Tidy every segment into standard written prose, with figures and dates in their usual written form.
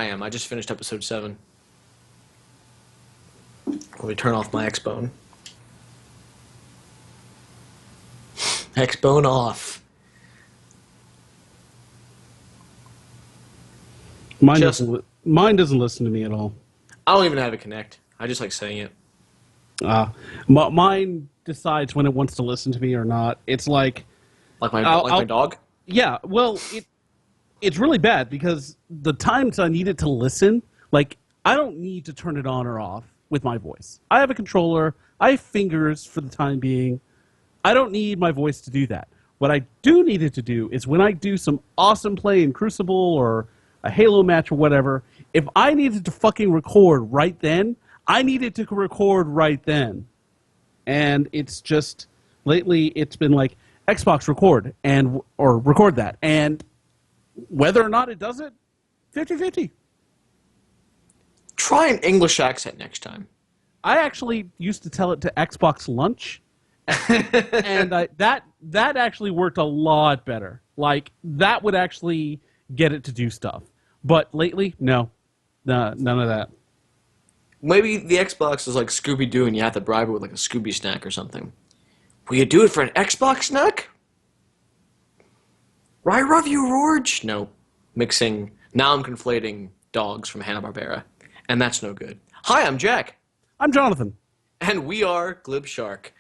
am. I just finished episode 7. Let me turn off my X-Bone. X-Bone off. Mine doesn't listen to me at all. I don't even have it connect. I just like saying it. Mine decides when it wants to listen to me or not. It's like my dog? Yeah, well, it's really bad because the times I need it to listen, like, I don't need to turn it on or off with my voice. I have a controller. I have fingers for the time being. I don't need my voice to do that. What I do need it to do is when I do some awesome play in Crucible or a Halo match or whatever, if I needed to fucking record right then, I needed to record right then. And it's just, lately it's been like, Xbox record, or record that. And whether or not it does it, 50-50. Try an English accent next time. I actually used to tell it to Xbox Lunch, and that actually worked a lot better. Like, that would actually get it to do stuff. But lately, no. None of that. Maybe the Xbox is like Scooby-Doo and you have to bribe it with like a Scooby snack or something. Will you do it for an Xbox snack? I love you, Rorge. No. Mixing. Now I'm conflating dogs from Hanna-Barbera. And that's no good. Hi, I'm Jack. I'm Jonathan. And we are Glib Shark.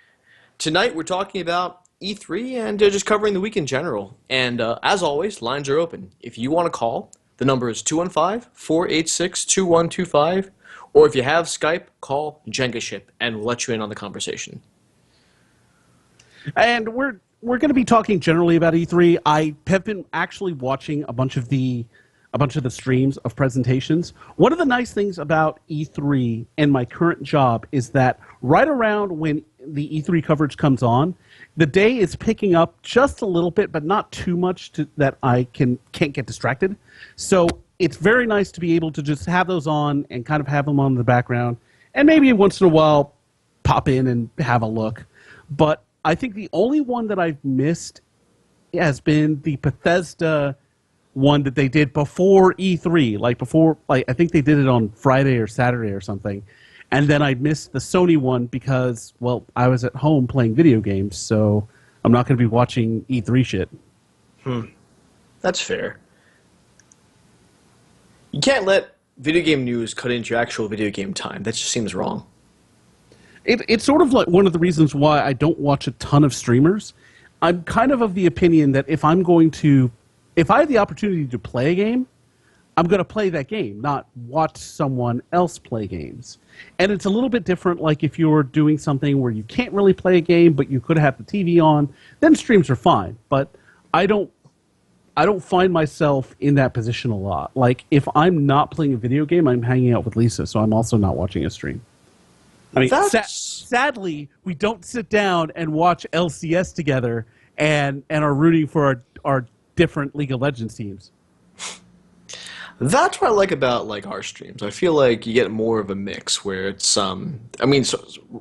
Tonight we're talking about E3 and just covering the week in general. And as always, lines are open. If you want to call, the number is 215-486-2125. Or if you have Skype, call Jenga Ship and we'll let you in on the conversation. And we're going to be talking generally about E3. I have been actually watching a bunch of the streams of presentations. One of the nice things about E3 and my current job is that right around when the E3 coverage comes on, the day is picking up just a little bit, but not too much that I can't get distracted. So it's very nice to be able to just have those on and kind of have them on in the background, and maybe once in a while pop in and have a look. But I think the only one that I've missed has been the Bethesda one that they did before E3, I think they did it on Friday or Saturday or something. And then I missed the Sony one because, well, I was at home playing video games, so I'm not going to be watching E3 shit. That's fair. You can't let video game news cut into your actual video game time. That just seems wrong. It's sort of like one of the reasons why I don't watch a ton of streamers. I'm kind of the opinion that if I have the opportunity to play a game, I'm going to play that game, not watch someone else play games. And it's a little bit different, like if you're doing something where you can't really play a game, but you could have the TV on, then streams are fine. But I don't find myself in that position a lot. Like, if I'm not playing a video game, I'm hanging out with Lisa, so I'm also not watching a stream. I mean, sadly, we don't sit down and watch LCS together and are rooting for our different League of Legends teams. That's what I like about like our streams. I feel like you get more of a mix where it's so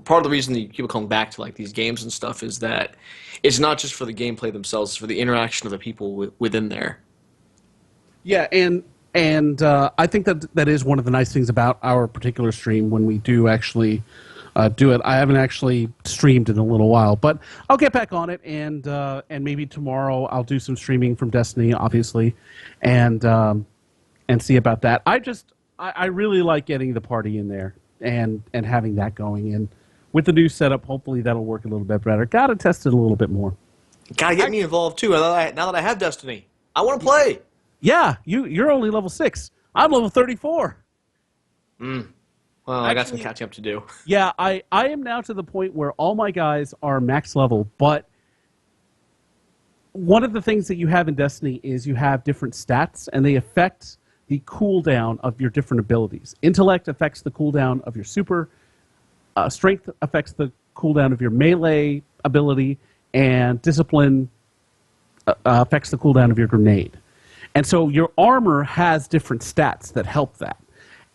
part of the reason that people come back to like these games and stuff is that it's not just for the gameplay themselves, it's for the interaction of the people within there. Yeah, and I think that is one of the nice things about our particular stream when we do actually do it. I haven't actually streamed in a little while, but I'll get back on it, and maybe tomorrow I'll do some streaming from Destiny, obviously, and see about that. I really like getting the party in there and having that going. And with the new setup, hopefully that'll work a little bit better. Got to test it a little bit more. Gotta get me involved too. Now that I have Destiny, I want to play. Yeah, you're only level 6. I'm level 34. Well, I got some catching up to do. Yeah, I am now to the point where all my guys are max level, but one of the things that you have in Destiny is you have different stats, and they affect the cooldown of your different abilities. Intellect affects the cooldown of your super. Strength affects the cooldown of your melee ability, and discipline affects the cooldown of your grenade. And so your armor has different stats that help that.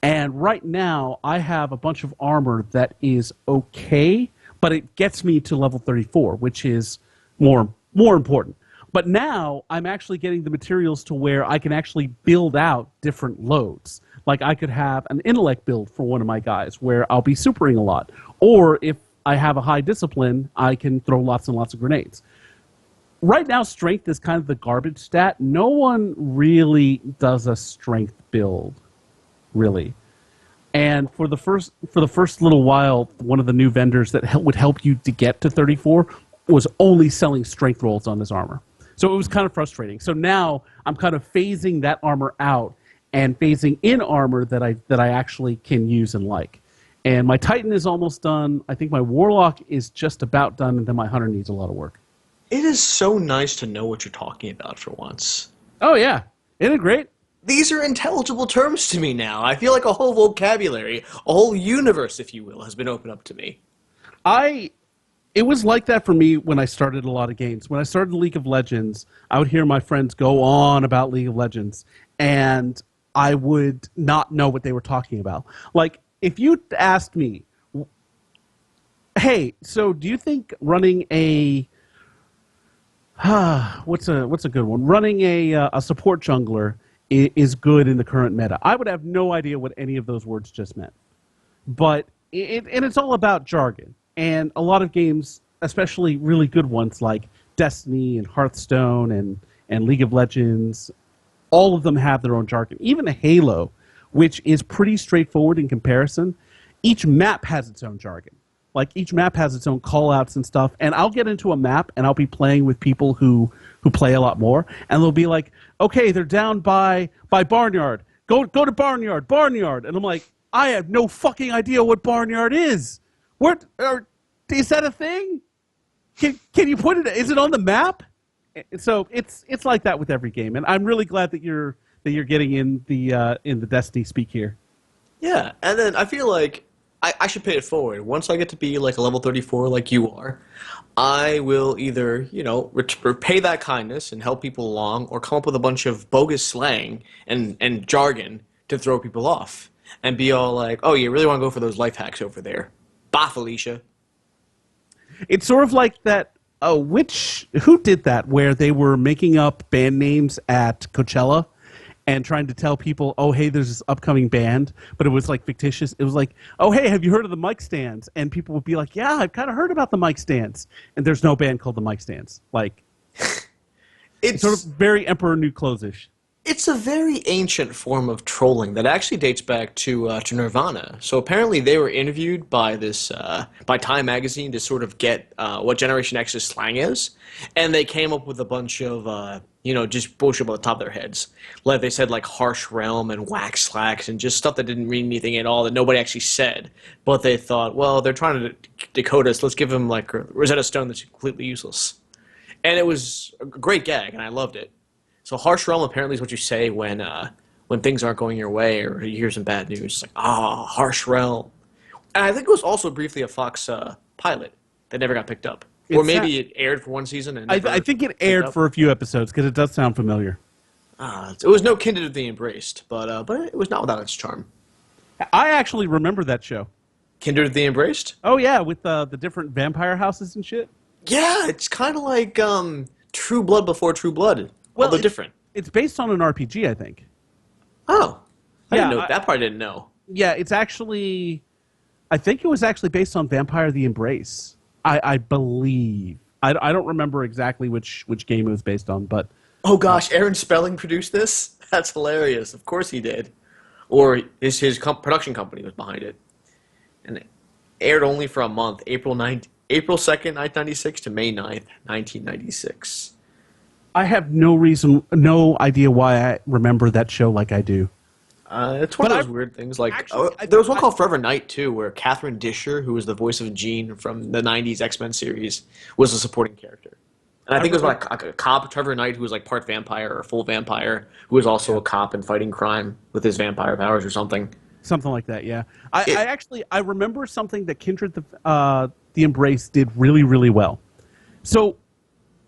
And right now, I have a bunch of armor that is okay, but it gets me to level 34, which is more important. But now, I'm actually getting the materials to where I can actually build out different loads. Like I could have an intellect build for one of my guys where I'll be supering a lot. Or if I have a high discipline, I can throw lots and lots of grenades. Right now, strength is kind of the garbage stat. No one really does a strength build, really. And for the first little while, one of the new vendors that would help you to get to 34 was only selling strength rolls on his armor. So it was kind of frustrating. So now I'm kind of phasing that armor out and phasing in armor that I actually can use and like. And my Titan is almost done. I think my Warlock is just about done, and then my Hunter needs a lot of work. It is so nice to know what you're talking about for once. Oh yeah, isn't it great? These are intelligible terms to me now. I feel like a whole vocabulary, a whole universe, if you will, has been opened up to me. It was like that for me when I started a lot of games. When I started League of Legends, I would hear my friends go on about League of Legends, and I would not know what they were talking about. Like, if you asked me, hey, so do you think running a what's a good one? Running a support jungler is good in the current meta. I would have no idea what any of those words just meant. But it's all about jargon. And a lot of games, especially really good ones like Destiny and Hearthstone and League of Legends, all of them have their own jargon. Even Halo, which is pretty straightforward in comparison, each map has its own jargon. Like, each map has its own call-outs and stuff. And I'll get into a map, and I'll be playing with people who play a lot more. And they'll be like, okay, they're down by Barnyard. Go to Barnyard. And I'm like, I have no fucking idea what Barnyard is. Is that a thing? Can you put it? Is it on the map? So it's like that with every game. And I'm really glad that you're getting in the Destiny speak here. Yeah, and then I feel like I should pay it forward. Once I get to be like a level 34 like you are, I will either, repay that kindness and help people along, or come up with a bunch of bogus slang and jargon to throw people off. And be all like, oh, you really want to go for those life hacks over there. Bye, Felicia. It's sort of like that. Oh, who did that? Where they were making up band names at Coachella and trying to tell people, oh, hey, there's this upcoming band, but it was like fictitious. It was like, oh, hey, have you heard of the Mic Stands? And people would be like, yeah, I've kind of heard about the Mic Stands. And there's no band called the Mic Stands. Like, it's sort of very Emperor New Clothes-ish. It's a very ancient form of trolling that actually dates back to Nirvana. So apparently they were interviewed by by Time magazine to sort of get what Generation X's slang is, and they came up with a bunch of just bullshit on the top of their heads. Like they said like harsh realm and wax slacks and just stuff that didn't mean anything at all that nobody actually said. But they thought, well, they're trying to decode us. Let's give them like a Rosetta Stone that's completely useless. And it was a great gag, and I loved it. So harsh realm apparently is what you say when things aren't going your way or you hear some bad news. It's like, harsh realm. And I think it was also briefly a Fox pilot that never got picked up. Or maybe it aired for one season. And I think it aired for a few episodes because it does sound familiar. It was no Kindred of the Embraced, but it was not without its charm. I actually remember that show. Kindred of the Embraced? Oh, yeah, with the different vampire houses and shit. Yeah, it's kind of like True Blood before True Blood. Well, although different. It's based on an RPG, I think. Oh. I didn't know. That part I didn't know. Yeah, it's actually... I think it was actually based on Vampire the Embrace. I believe. I don't remember exactly which game it was based on, but... Oh gosh, Aaron Spelling produced this? That's hilarious. Of course he did. Or his production company was behind it. And it aired only for a month, April 2nd, 1996 to May 9th, 1996. I have no idea why I remember that show like I do. It's one of those weird things. Like there was one called Forever Night too, where Catherine Disher, who was the voice of Jean from the '90s X-Men series, was a supporting character. And I think it was like a cop, Trevor Knight, who was like part vampire or full vampire, who was also a cop and fighting crime with his vampire powers or something. Something like that, yeah. I remember something that Kindred the Embrace did really, really well. So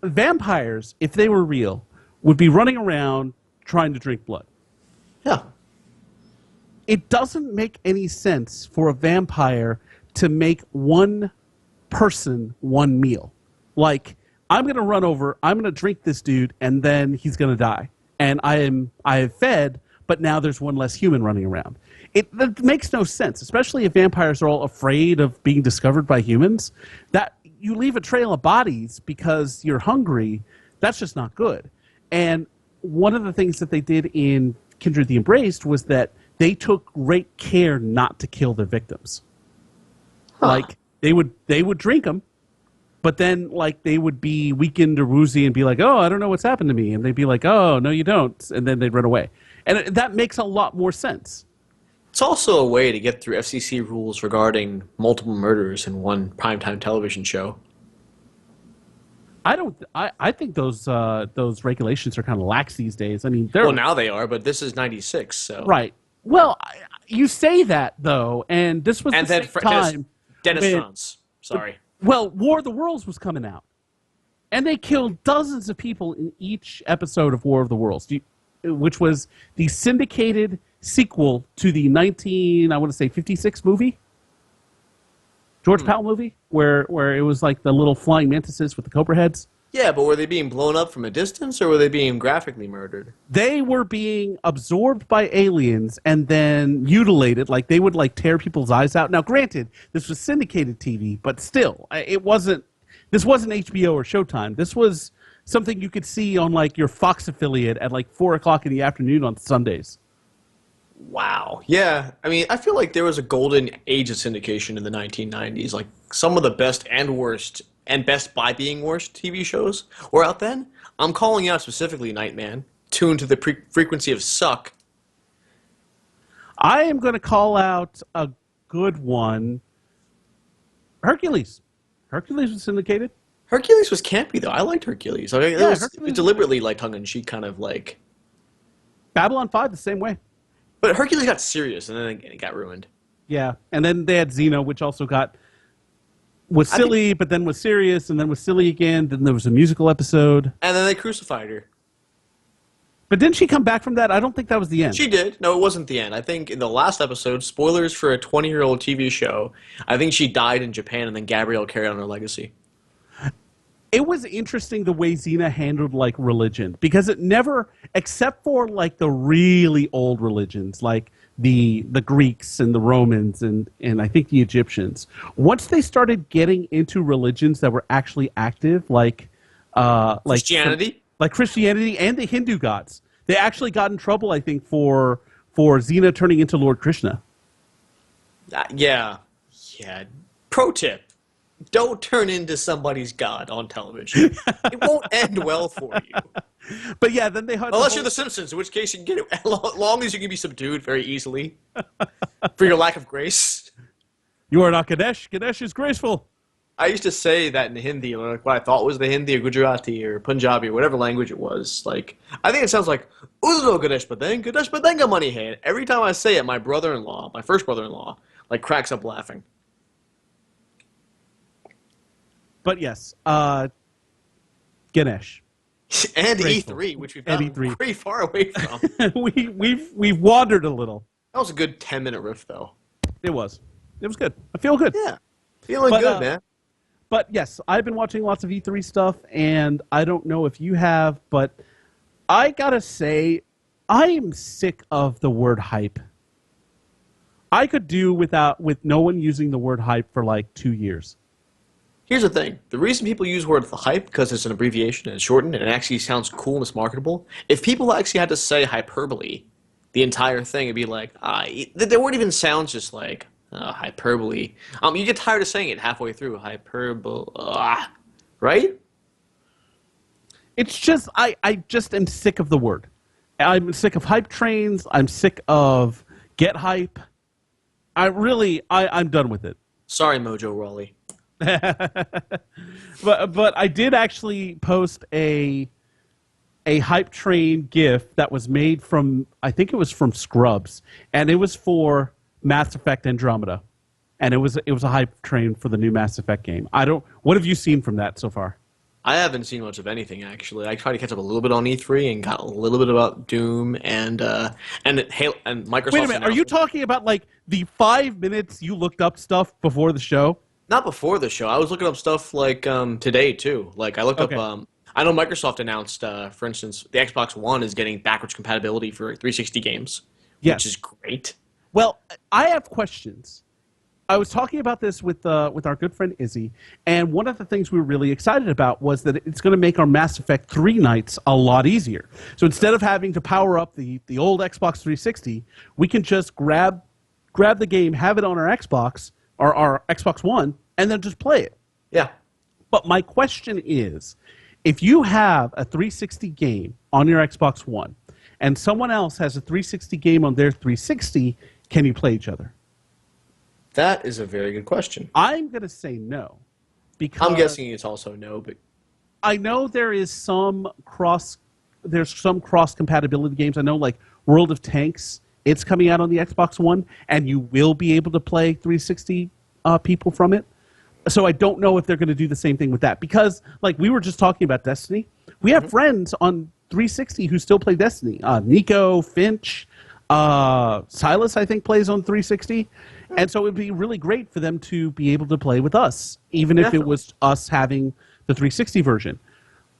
vampires, if they were real, would be running around trying to drink blood. Yeah. It doesn't make any sense for a vampire to make one person one meal. Like, I'm going to drink this dude, and then he's going to die. And I have fed but now there's one less human running around. That makes no sense, especially if vampires are all afraid of being discovered by humans. That you leave a trail of bodies because you're hungry, that's just not good. And one of the things that they did in Kindred the Embraced was that they took great care not to kill their victims. Huh. Like they would drink them, but then like they would be weakened or woozy and be like, "Oh, I don't know what's happened to me," and they'd be like, "Oh, no, you don't," and then they'd run away. And that makes a lot more sense. It's also a way to get through FCC rules regarding multiple murders in one primetime television show. I don't. I think those regulations are kind of lax these days. I mean, they're Well, now they are, but this is '96, so. right. Well, you say that though, and this was And the then same time. Dennis when- Franz. Sorry. Well, War of the Worlds was coming out, and they killed dozens of people in each episode of War of the Worlds, which was the syndicated sequel to the I want to say 56 movie, George Powell movie, where it was like the little flying mantises with the cobra heads. Yeah, but were they being blown up from a distance, or were they being graphically murdered? They were being absorbed by aliens and then mutilated. Like they would like tear people's eyes out. Now, granted, this was syndicated TV, but still, it wasn't. This wasn't HBO or Showtime. This was something you could see on like your Fox affiliate at like 4 o'clock in the afternoon on Sundays. Wow. Yeah, I mean, I feel like there was a golden age of syndication in the 1990s. Like some of the best and worst, and best by being worst TV shows were out then. I'm calling out specifically Nightman, tuned to the frequency of suck. I am going to call out a good one. Hercules. Hercules was syndicated. Hercules was campy though. I liked Hercules. I mean, Yeah, it was deliberately like tongue-in-cheek, kind of like. Babylon 5 the same way. But Hercules got serious, and then it got ruined. Yeah, and then they had Xena, which also was silly, but then was serious, and then was silly again. Then there was a musical episode. And then they crucified her. But didn't she come back from that? I don't think that was the end. She did. No, it wasn't the end. I think in the last episode, spoilers for a 20-year-old TV show, I think she died in Japan, and then Gabrielle carried on her legacy. It was interesting the way Xena handled like religion, because it never, except for like the really old religions, like the Greeks and the Romans and I think the Egyptians. Once they started getting into religions that were actually active, like Christianity? like Christianity and the Hindu gods, they actually got in trouble, I think, for Xena turning into Lord Krishna. Yeah. Pro tip. Don't turn into somebody's god on television. It won't end well for you. But yeah, then they had Unless you're The Simpsons, in which case you can get it as long as you can be subdued very easily for your lack of grace. You are not Ganesh. Ganesh is graceful. I used to say that in Hindi, like what I thought was the Hindi or Gujarati or Punjabi or whatever language it was. Like, I think it sounds like Uzlo Ganesh Padenga money hand. Every time I say it, my brother-in-law, my first brother-in-law, like cracks up laughing. But yes, Ganesh. And Grateful. E3, which we've And gotten E3. pretty far away from. we've wandered a little. That was a good 10-minute riff, though. It was good. I feel good. Yeah. Feeling But, good, man. But yes, I've been watching lots of E3 stuff, and I don't know if you have, but I gotta say, I am sick of the word hype. I could do with no one using the word hype for like 2 years. Here's the thing. The reason people use the word hype, because it's an abbreviation and it's shortened and it actually sounds cool and it's marketable. If people actually had to say hyperbole, the entire thing would be like, the word even sounds just like hyperbole. You get tired of saying it halfway through. Hyperbole. Right? It's just, I just am sick of the word. I'm sick of hype trains. I'm sick of get hype. I'm done with it. Sorry, Mojo Rawley. but I did actually post a hype train GIF that was made from, I think it was from Scrubs, and it was for Mass Effect Andromeda, and it was a hype train for the new Mass Effect game. What have you seen from that so far? I haven't seen much of anything actually. I tried to catch up a little bit on E3 and got a little bit about Doom and Microsoft. Wait a minute, are you talking about like the 5 minutes you looked up stuff before the show? Not before the show. I was looking up stuff like today too. Like I looked Okay. up I know Microsoft announced, for instance, the Xbox One is getting backwards compatibility for 360 games, which is Yes. great. Well, I have questions. I was talking about this with our good friend Izzy, and one of the things we were really excited about was that it's going to make our Mass Effect 3 nights a lot easier. So instead of having to power up the old Xbox 360, we can just grab the game, have it on our Xbox or our Xbox One, and then just play it. Yeah. But my question is, if you have a 360 game on your Xbox One and someone else has a 360 game on their 360, can you play each other? That is a very good question. I'm going to say no I'm because guessing it's also no, but I know there's some cross compatibility games. I know like World of Tanks, it's coming out on the Xbox One and you will be able to play 360 people from it. So I don't know if they're going to do the same thing with that because like we were just talking about Destiny. We have friends on 360 who still play Destiny. Nico, Finch, Silas, I think, plays on 360. And so it would be really great for them to be able to play with us, even if it definitely. was us having the 360 version.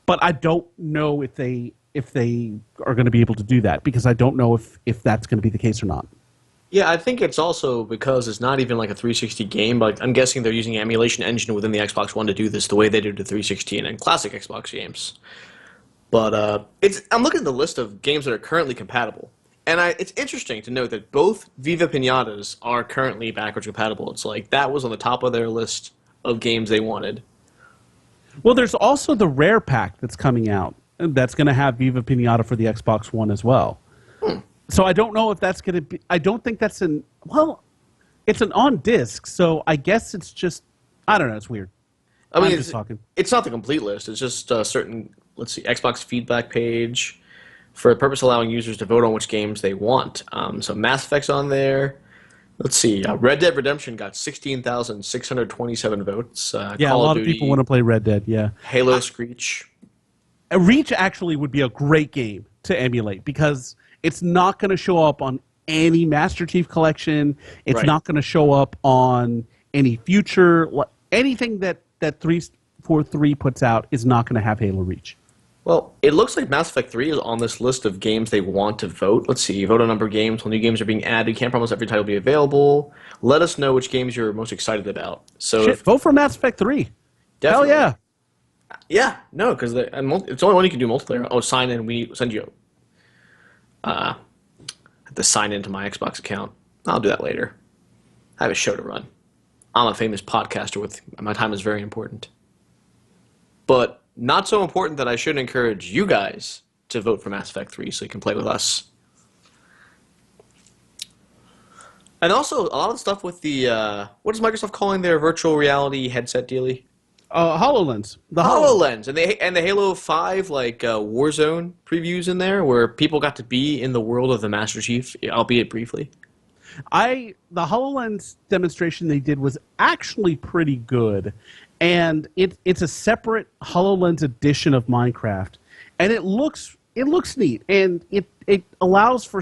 But I don't know if they are going to be able to do that because I don't know if that's going to be the case or not. Yeah, I think it's also because it's not even like a 360 game, but I'm guessing they're using an emulation engine within the Xbox One to do this the way they did the 360 and classic Xbox games. But it's I'm looking at the list of games that are currently compatible, and it's interesting to note that both Viva Pinatas are currently backwards compatible. It's like that was on the top of their list of games they wanted. Well, there's also the Rare Pack that's coming out that's going to have Viva Pinata for the Xbox One as well. So I don't know if that's going to be. I don't think that's it's an on disc, so I guess it's just. I don't know. It's weird. I mean, I'm just talking. it's not the complete list. It's just a certain, let's see, Xbox feedback page for the purpose of allowing users to vote on which games they want. So Mass Effect's on there. Let's see, Red Dead Redemption got 16,627 votes. Yeah, a Call of lot of people want Duty, to play Red Dead. Yeah, Halo Screech. Reach actually would be a great game to emulate because it's not going to show up on any Master Chief Collection. It's Right. not going to show up on any future anything that 343 puts out is not going to have Halo Reach. Well, it looks like Mass Effect 3 is on this list of games they want to vote. Let's see, vote on number of games. When new games are being added, you can't promise every title will be available. Let us know which games you're most excited about. So, Shit, if, vote for Mass Effect 3. Hell definitely. yeah. Yeah, no, because it's the only one you can do multiplayer. Oh, sign in. We send you. Have to sign into my Xbox account. I'll do that later. I have a show to run. I'm a famous podcaster with my time is very important. But not so important that I should encourage you guys to vote for Mass Effect 3 so you can play with us. And also, a lot of stuff with the, what is Microsoft calling their virtual reality headset dealie? HoloLens. The HoloLens. And the Halo 5, like, Warzone previews in there where people got to be in the world of the Master Chief, albeit briefly. The HoloLens demonstration they did was actually pretty good, and it's a separate HoloLens edition of Minecraft, and it looks neat, and it allows for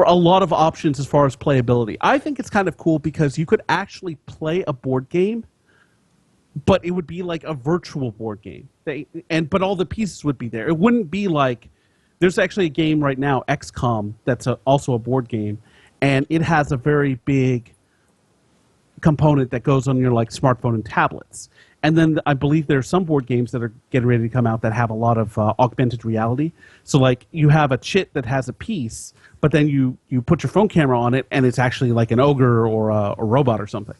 a lot of options as far as playability. I think it's kind of cool because you could actually play a board game, but it would be like a virtual board game. But all the pieces would be there. It wouldn't be like there's actually a game right now, XCOM, that's also a board game, and it has a very big component that goes on your like smartphone and tablets. And then I believe there are some board games that are getting ready to come out that have a lot of augmented reality. So like you have a chit that has a piece, but then you put your phone camera on it, and it's actually like an ogre or a robot or something.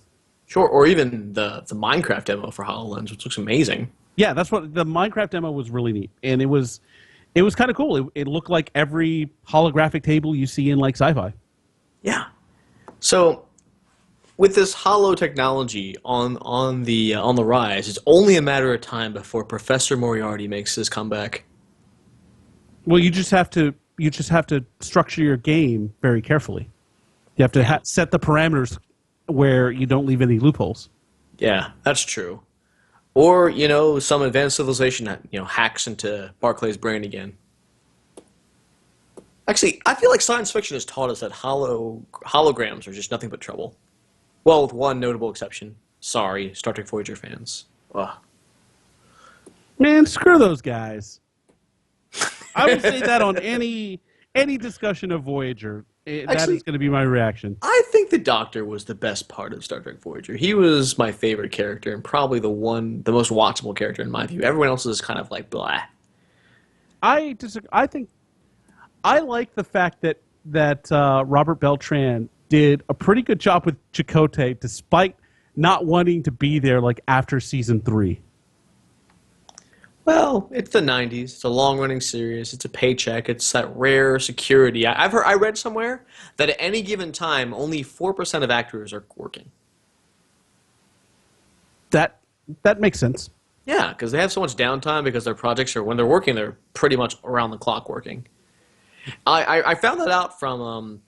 Sure, or even the Minecraft demo for HoloLens, which looks amazing. Yeah, that's what the Minecraft demo was really neat, and it was kind of cool. It looked like every holographic table you see in like sci-fi. Yeah. So with this hollow technology on the rise, it's only a matter of time before Professor Moriarty makes his comeback. Well, you just have to structure your game very carefully. You have to set the parameters where you don't leave any loopholes. Yeah, that's true. Or, some advanced civilization that, hacks into Barclay's brain again. Actually, I feel like science fiction has taught us that holograms are just nothing but trouble. Well, with one notable exception. Sorry, Star Trek Voyager fans. Ugh. Man, screw those guys. I will say that on any discussion of Voyager. That is Actually, going to be my reaction. I think the Doctor was the best part of Star Trek Voyager. He was my favorite character and probably the most watchable character in my view. Everyone else is kind of like blah. I disagree. I think I like the fact that Robert Beltran did a pretty good job with Chakotay, despite not wanting to be there like after season 3. Well, it's the '90s. It's a long-running series. It's a paycheck. It's that rare security. I read somewhere that at any given time, only 4% of actors are working. That that makes sense. Yeah, because they have so much downtime because their projects are when they're working, they're pretty much around the clock working. I found that out from.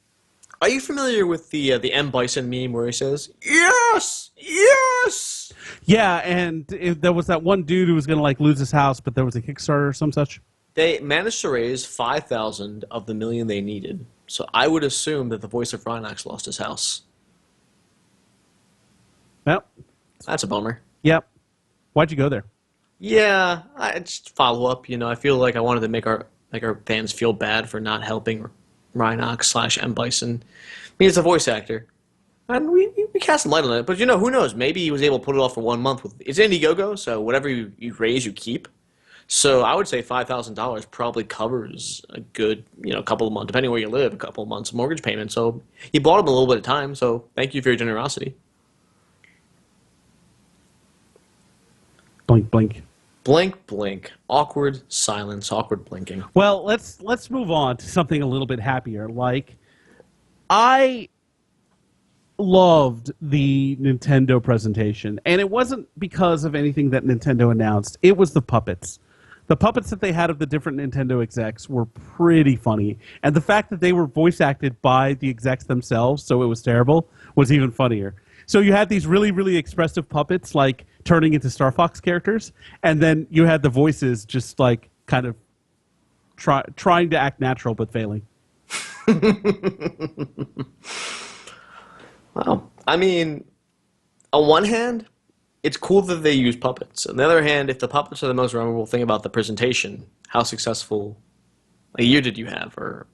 Are you familiar with the M Bison meme where he says yes, yes? Yeah, and there was that one dude who was going to like lose his house, but there was a Kickstarter or some such. They managed to raise 5,000 of the million they needed. So I would assume that the voice of Rhinox lost his house. Well, That's a bummer. yep. Why'd you go there? Yeah, I just follow up. I feel like I wanted to make our fans feel bad for not helping Rhinox slash M Bison. I mean, it's a voice actor, and we cast some light on it. But who knows? Maybe he was able to put it off for 1 month with it's Indiegogo, so whatever you raise, you keep. So I would say $5,000 probably covers a good couple of months, depending where you live, a couple of months mortgage payment. So you bought him a little bit of time. So thank you for your generosity. Blink, blink. Blink, blink. Awkward silence. Awkward blinking. Well, let's move on to something a little bit happier. Like, I loved the Nintendo presentation, and it wasn't because of anything that Nintendo announced. It was the puppets. The puppets that they had of the different Nintendo execs were pretty funny, and the fact that they were voice acted by the execs themselves, so it was terrible, was even funnier. So you had these really, really expressive puppets, like turning into Star Fox characters, and then you had the voices just like kind of trying to act natural but failing. Well, I mean, on one hand, it's cool that they use puppets. On the other hand, if the puppets are the most memorable thing about the presentation, how successful a year did you have, or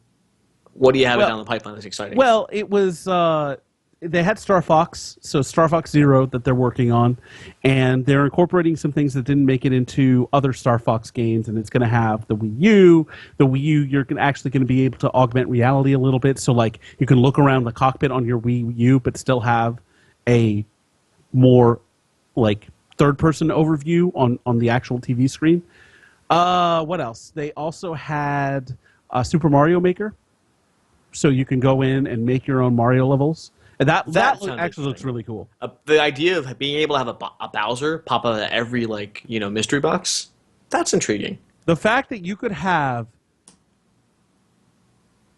what do you have Well, down the pipeline that's exciting? Well, it was they had Star Fox, so Star Fox Zero that they're working on, and they're incorporating some things that didn't make it into other Star Fox games, and it's going to have the Wii U. The Wii U, you're actually going to be able to augment reality a little bit, so like you can look around the cockpit on your Wii U, but still have a more like third person overview on the actual TV screen. What else? They also had Super Mario Maker, so you can go in and make your own Mario levels. And that Sounds actually looks interesting. really cool. The idea of being able to have a Bowser pop out of every mystery box, that's intriguing. The fact that you could have,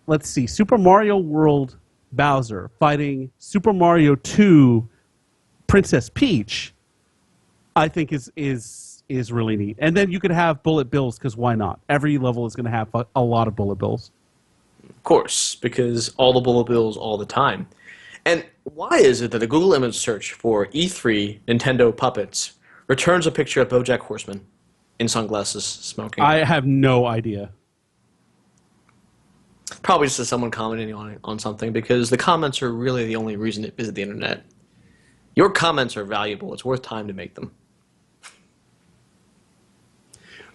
let's see, Super Mario World Bowser fighting Super Mario 2 Princess Peach, I think is really neat. And then you could have bullet bills, because why not? Every level is going to have a lot of bullet bills. Of course, because all the bullet bills all the time. And why is it that a Google image search for E3 Nintendo puppets returns a picture of BoJack Horseman in sunglasses smoking? I have no idea. Probably just as someone commenting on something, because the comments are really the only reason to visit the internet. Your comments are valuable. It's worth time to make them.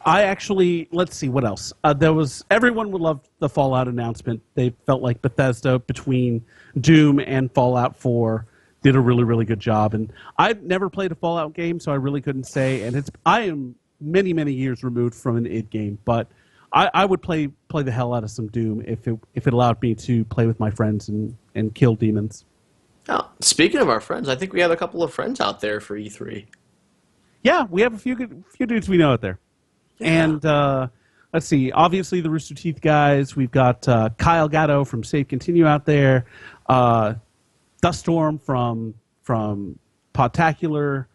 I actually, let's see, what else? There was, everyone would love the Fallout announcement. They felt like Bethesda, between Doom and Fallout 4, did a really, really good job. And I've never played a Fallout game, so I really couldn't say. And I am many, many years removed from an id game, but I would play the hell out of some Doom if it allowed me to play with my friends and kill demons. Oh, speaking of our friends, I think we have a couple of friends out there for E3. Yeah, we have a few dudes we know out there. Yeah. And let's see, obviously the Rooster Teeth guys. We've got Kyle Gatto from Save Continue out there. Duststorm from Podtacular.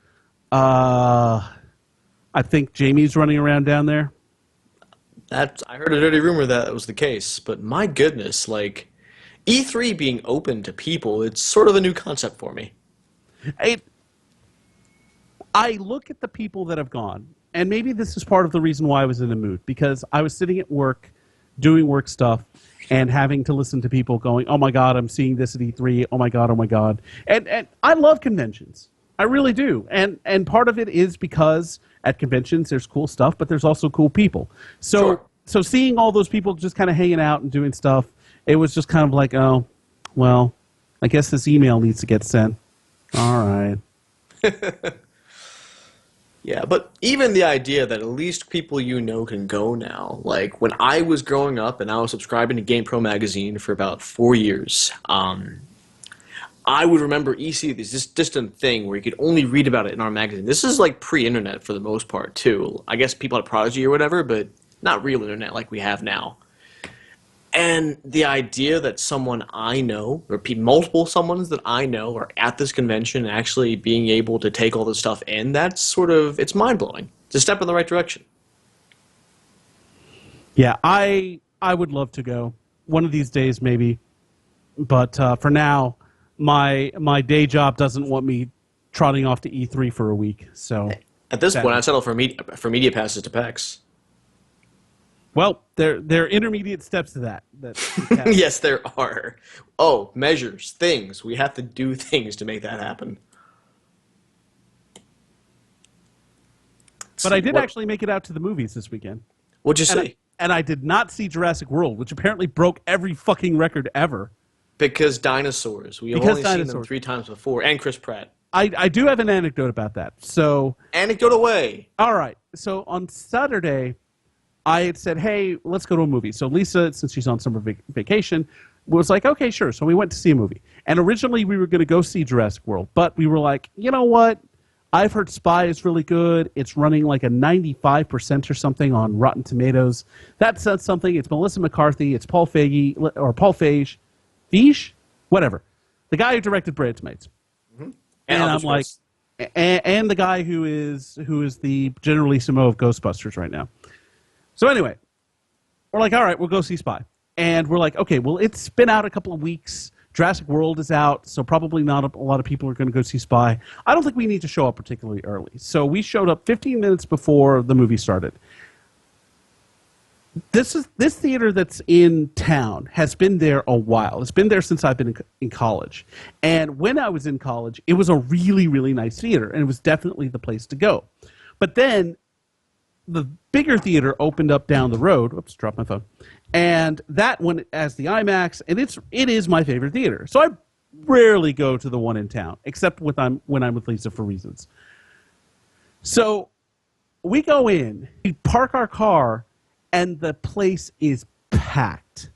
I think Jamie's running around down there. I heard a dirty rumor that was the case, but my goodness, like E3 being open to people, it's sort of a new concept for me. I look at the people that have gone, and maybe this is part of the reason why I was in the mood, because I was sitting at work, doing work stuff, and having to listen to people going, "Oh my God, I'm seeing this at E3. Oh my God, oh my God." And I love conventions. I really do. And part of it is because at conventions there's cool stuff, but there's also cool people. Sure. So seeing all those people just kind of hanging out and doing stuff, it was just kind of like, oh, well, I guess this email needs to get sent. All right. Yeah, but even the idea that at least people you know can go now. Like when I was growing up and I was subscribing to GamePro magazine for about 4 years, I would remember EC this distant thing where you could only read about it in our magazine. This is like pre-internet for the most part too. I guess people had Prodigy or whatever, but not real internet like we have now. And the idea that someone I know, or multiple someones that I know, are at this convention and actually being able to take all this stuff in, that's sort of, it's mind blowing. It's a step in the right direction. Yeah, I would love to go one of these days, maybe. But for now, my day job doesn't want me trotting off to E3 for a week. So At this that, point, I'd settle for media passes to PAX. well, there are intermediate steps to that we have. Yes, there are. Oh, measures, things. We have to do things to make that happen. Let's But I see, did actually make it out to the movies this weekend, what'd you and see? I did not see Jurassic World, which apparently broke every fucking record ever. Because dinosaurs. We have Because only seen them dinosaurs. 3 times before. And Chris Pratt. I do have an anecdote about that. So Anecdote away. all right, so on Saturday, I had said, hey, let's go to a movie. So Lisa, since she's on summer vacation, was like, okay, sure. So we went to see a movie. And originally we were going to go see Jurassic World. But we were like, you know what? I've heard Spy is really good. It's running like a 95% or something on Rotten Tomatoes. That says something. It's Melissa McCarthy. It's Paul Feige, or Paul Feige. Feige? Whatever. The guy who directed Bridesmaids. And I'm like, and the guy who is the Generalissimo of Ghostbusters right now. So anyway, we're like, all right, we'll go see Spy. And we're like, okay, well, it's been out a couple of weeks. Jurassic World is out, so probably not a lot of people are going to go see Spy. I don't think we need to show up particularly early. So we showed up 15 minutes before the movie started. This theater that's in town has been there a while. It's been there since I've been in college. And when I was in college, it was a really, really nice theater, and it was definitely the place to go. But then the bigger theater opened up down the road. Oops, dropped my phone. And that one as the IMAX, and it is my favorite theater. So I rarely go to the one in town, except when I'm with Lisa for reasons. So we go in, we park our car, and the place is packed.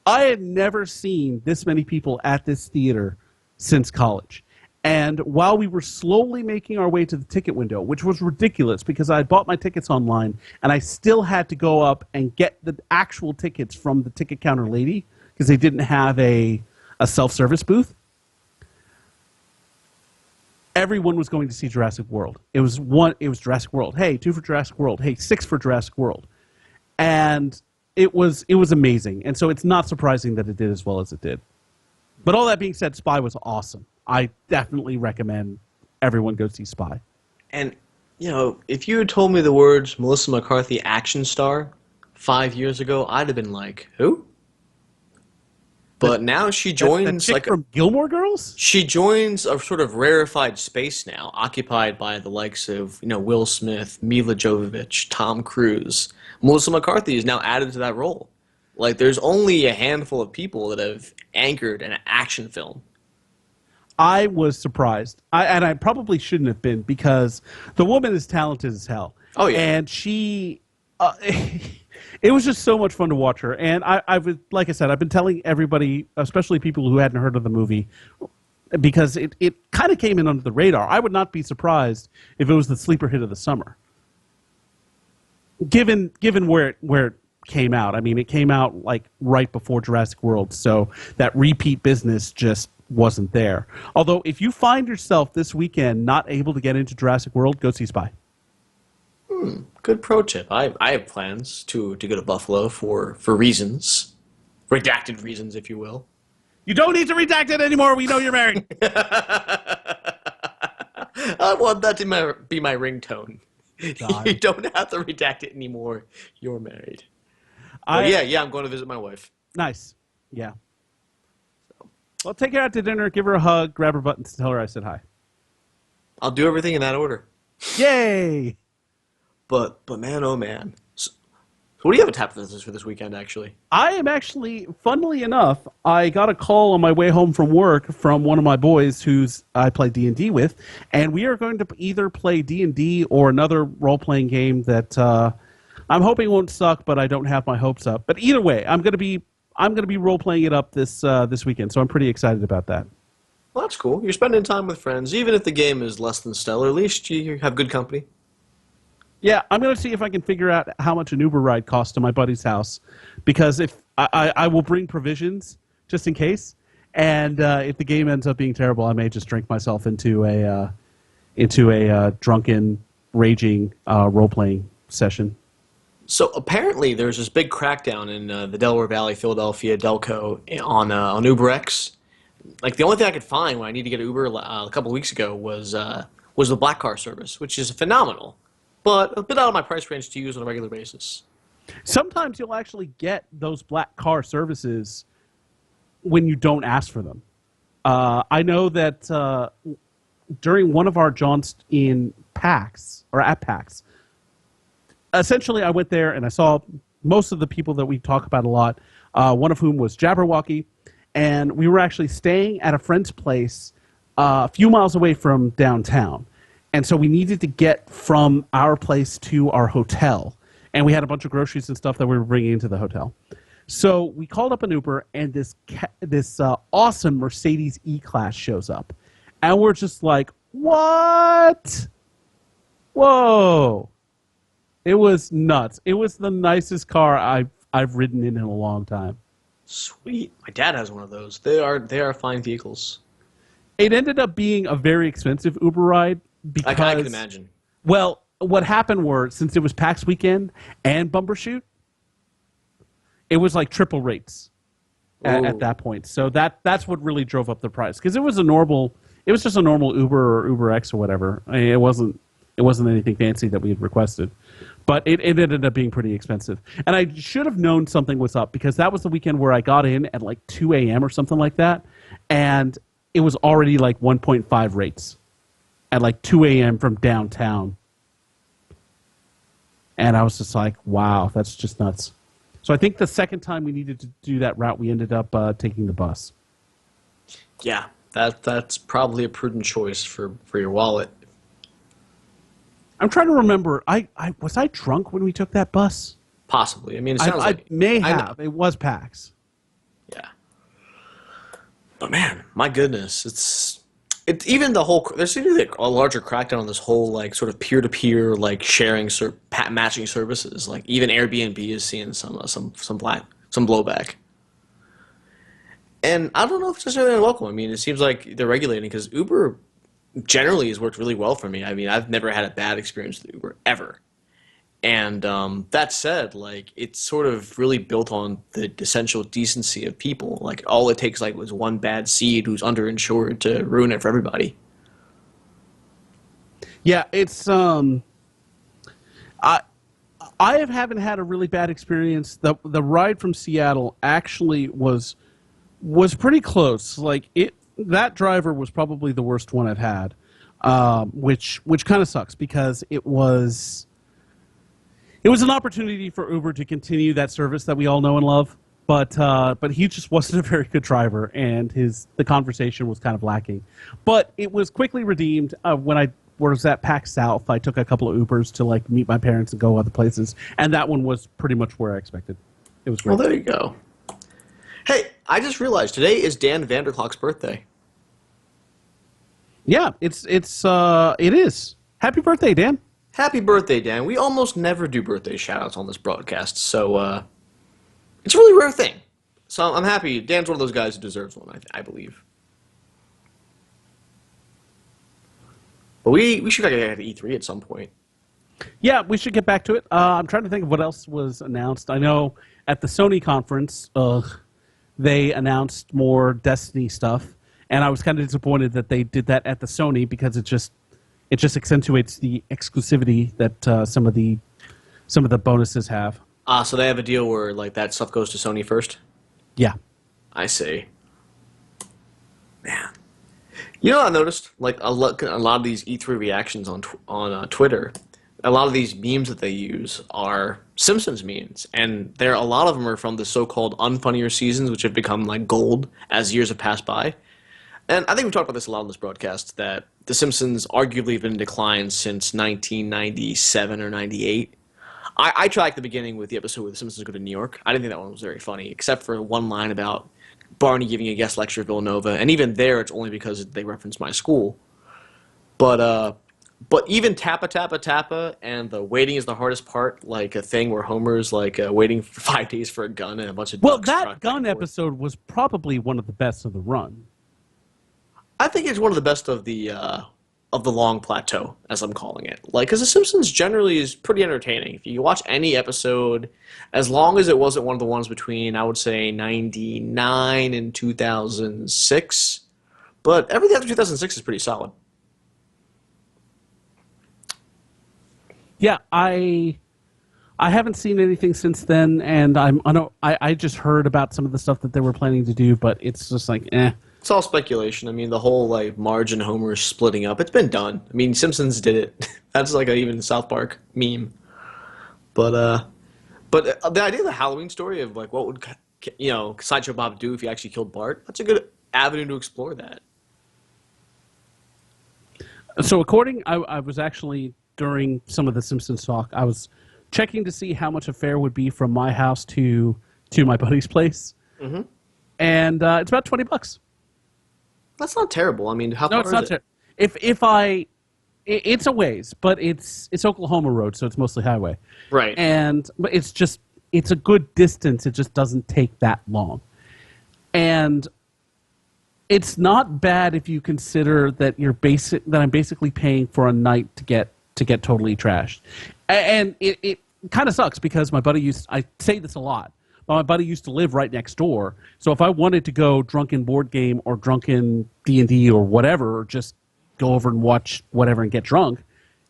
I had never seen this many people at this theater since college. And while we were slowly making our way to the ticket window, which was ridiculous because I had bought my tickets online and I still had to go up and get the actual tickets from the ticket counter lady because they didn't have a self-service booth. Everyone was going to see Jurassic World. It was Jurassic World. Hey, 2 for Jurassic World. Hey, 6 for Jurassic World. And it was amazing. And so it's not surprising that it did as well as it did. But all that being said, Spy was awesome. I definitely recommend everyone go see Spy. And, you know, if you had told me the words Melissa McCarthy action star 5 years ago, I'd have been like, who? But now she joins chick like from Gilmore Girls? she joins a sort of rarefied space now, occupied by the likes of, you know, Will Smith, Mila Jovovich, Tom Cruise. Melissa McCarthy is now added to that role. Like, there's only a handful of people that have anchored an action film. I was surprised. And I probably shouldn't have been because the woman is talented as hell. Oh, yeah. And she... it was just so much fun to watch her. And I was, like I said, I've been telling everybody, especially people who hadn't heard of the movie, because it kind of came in under the radar. I would not be surprised if it was the sleeper hit of the summer. Given where it came out. I mean, it came out like right before Jurassic World, so that repeat business just wasn't there. Although, if you find yourself this weekend not able to get into Jurassic World, go see Spy. Good pro tip. I have plans to go to Buffalo for reasons. Redacted reasons, if you will. You don't need to redact it anymore. We know you're married. I want that to be my ringtone. God. You don't have to redact it anymore. You're married. But I yeah, I'm going to visit my wife. Nice. Yeah. Well, take her out to dinner, give her a hug, grab her butt, and tell her I said hi. I'll do everything in that order. Yay! But man, oh man. So what do you have a tap for this weekend, actually? I am actually, funnily enough, I got a call on my way home from work from one of my boys who's I play D&D with, and we are going to either play D&D or another role-playing game that I'm hoping won't suck, but I don't have my hopes up. But either way, I'm gonna be role-playing it up this weekend, so I'm pretty excited about that. Well, that's cool. You're spending time with friends. Even if the game is less than stellar, at least you have good company. Yeah, I'm going to see if I can figure out how much an Uber ride costs to my buddy's house, because if I will bring provisions just in case, and if the game ends up being terrible, I may just drink myself into a drunken, raging role playing session. So apparently, there's this big crackdown in the Delaware Valley, Philadelphia, Delco on UberX. Like the only thing I could find when I need to get Uber a couple of weeks ago was the black car service, which is phenomenal, but a bit out of my price range to use on a regular basis. Sometimes you'll actually get those black car services when you don't ask for them. I know that during one of our jaunts in PAX, or at PAX, essentially I went there and I saw most of the people that we talk about a lot, one of whom was Jabberwocky, and we were actually staying at a friend's place a few miles away from downtown. And so we needed to get from our place to our hotel. And we had a bunch of groceries and stuff that we were bringing into the hotel. So we called up an Uber, and this awesome Mercedes E-Class shows up. And we're just like, what? Whoa. It was nuts. It was the nicest car I've ridden in a long time. Sweet. My dad has one of those. They are fine vehicles. It ended up being a very expensive Uber ride because, I can imagine. well, what happened were, since it was PAX weekend and Bumbershoot, it was like triple rates at that point. So that's what really drove up the price, because it was just a normal Uber or UberX or whatever. I mean, it wasn't anything fancy that we had requested, but it ended up being pretty expensive. And I should have known something was up, because that was the weekend where I got in at like 2 a.m. or something like that, and it was already like 1.5 rates at like 2 a.m. from downtown. And I was just like, wow, that's just nuts. So I think the second time we needed to do that route, we ended up taking the bus. Yeah, that's probably a prudent choice for your wallet. I'm trying to remember. Was I drunk when we took that bus? Possibly. I mean, it sounds I like may I know. have. It was PAX. Yeah. But man, my goodness, it's even the whole. There seems to be like a larger crackdown on this whole like sort of peer-to-peer like sharing matching services. Like even Airbnb is seeing some blowback. And I don't know if it's necessarily unwelcome. I mean, it seems like they're regulating, because Uber generally has worked really well for me. I mean, I've never had a bad experience with Uber ever. And that said, like it's sort of really built on the essential decency of people. Like all it takes like was one bad seed who's underinsured to ruin it for everybody. Yeah, it's I haven't had a really bad experience. The ride from Seattle actually was pretty close. Like that driver was probably the worst one I've had, which kind of sucks, because it was an opportunity for Uber to continue that service that we all know and love, but he just wasn't a very good driver, and the conversation was kind of lacking. But it was quickly redeemed when I was at PAX South. I took a couple of Ubers to like meet my parents and go other places, and that one was pretty much where I expected. It was great. Well, there you go. Hey, I just realized today is Dan Vanderklok's birthday. Yeah, it is. Happy birthday, Dan. Happy birthday, Dan. We almost never do birthday shout-outs on this broadcast, so it's a really rare thing. So I'm happy. Dan's one of those guys who deserves one, I believe. But we should get to E3 at some point. Yeah, we should get back to it. I'm trying to think of what else was announced. I know at the Sony conference, they announced more Destiny stuff, and I was kind of disappointed that they did that at the Sony, because it just accentuates the exclusivity that some of the bonuses have. So they have a deal where like that stuff goes to Sony first. Yeah. I see. Man, you know what I noticed? Like a lot of these E3 reactions on Twitter, a lot of these memes that they use are Simpsons memes, and a lot of them are from the so-called unfunnier seasons, which have become like gold as years have passed by. And I think we talked about this a lot on this broadcast that The Simpsons arguably have been in decline since 1997 or 98. I tracked the beginning with the episode where The Simpsons go to New York. I didn't think that one was very funny, except for one line about Barney giving a guest lecture at Villanova, and even there, it's only because they reference my school. But even Tappa Tappa Tappa and the waiting is the hardest part, like a thing where Homer's like waiting for 5 days for a gun and a bunch of Well, ducks that back and gun forth. episode was probably one of the best of the run. I think it's one of the best of the long plateau, as I'm calling it. Like, because The Simpsons generally is pretty entertaining. If you watch any episode, as long as it wasn't one of the ones between, I would say, 99 and 2006, but everything after 2006 is pretty solid. Yeah, I haven't seen anything since then, and I just heard about some of the stuff that they were planning to do, but it's just like eh. It's all speculation. I mean, the whole like Marge and Homer splitting up, it's been done. I mean, Simpsons did it. That's like a even South Park meme. But the idea of the Halloween story of like what would Sideshow Bob do if he actually killed Bart? That's a good avenue to explore that. So I was actually during some of the Simpsons talk, I was checking to see how much a fare would be from my house to my buddy's place, Hmm. and it's about $20. That's not terrible. I mean, how No, far it's is not. it? It's a ways, but it's Oklahoma road, so it's mostly highway, Right. but it's a good distance. It just doesn't take that long, and it's not bad if you consider that I'm basically paying for a night to get totally trashed, and it kind of sucks because I say this a lot. But my buddy used to live right next door, so if I wanted to go drunken board game or drunken D&D or whatever, or just go over and watch whatever and get drunk,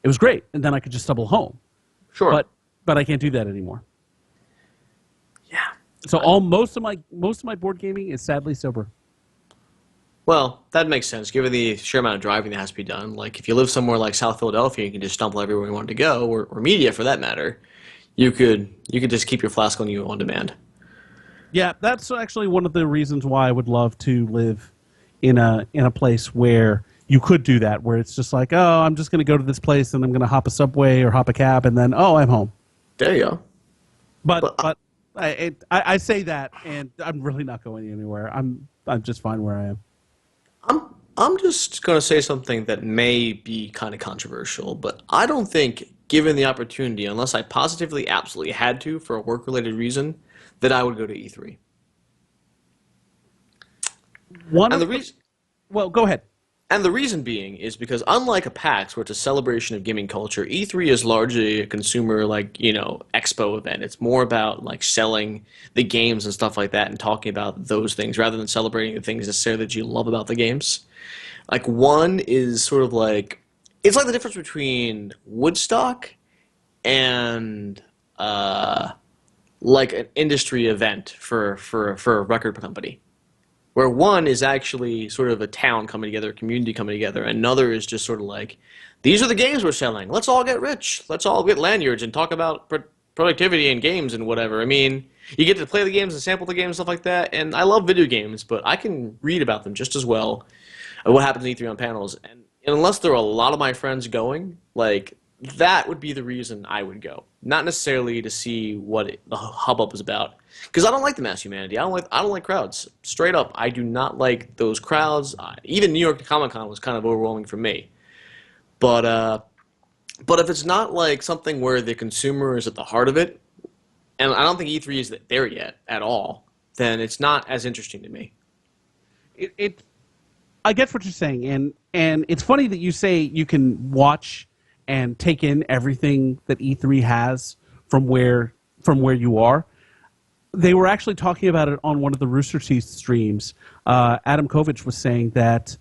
it was great, and then I could just stumble home. Sure. But I can't do that anymore. Yeah. So most of my board gaming is sadly sober. Well, that makes sense given the sheer amount of driving that has to be done. Like, if you live somewhere like South Philadelphia, you can just stumble everywhere you want to go, or media for that matter. You could just keep your flask on you on demand. Yeah, that's actually one of the reasons why I would love to live in a place where you could do that, where it's just like, oh, I'm just going to go to this place and I'm going to hop a subway or hop a cab, and then I'm home. There you go. But I say that, and I'm really not going anywhere. I'm just fine where I am. I'm just going to say something that may be kind of controversial, but I don't think, given the opportunity, unless I positively, absolutely had to for a work-related reason, that I would go to E3. And the reason, Well, go ahead. and the reason being is because unlike a PAX, where it's a celebration of gaming culture, E3 is largely a consumer, like, expo event. It's more about like selling the games and stuff like that and talking about those things rather than celebrating the things necessarily that you love about the games. Like one is sort of like it's like the difference between Woodstock and like an industry event for a record company, where one is actually sort of a town coming together, a community coming together, and another is just sort of like these are the games we're selling. Let's all get rich. Let's all get lanyards and talk about productivity and games and whatever. I mean, you get to play the games and sample the games and stuff like that. And I love video games, but I can read about them just as well. What happens in E3 on panels, and unless there are a lot of my friends going, like that would be the reason I would go, not necessarily to see what the hubbub is about, because I don't like the mass humanity. I don't like crowds. Straight up, I do not like those crowds. Even New York Comic Con was kind of overwhelming for me. But if it's not like something where the consumer is at the heart of it, and I don't think E3 is there yet at all, then it's not as interesting to me. It I get what you're saying, and it's funny that you say you can watch and take in everything that E3 has from where you are. They were actually talking about it on one of the Rooster Teeth streams. Adam Kovich was saying that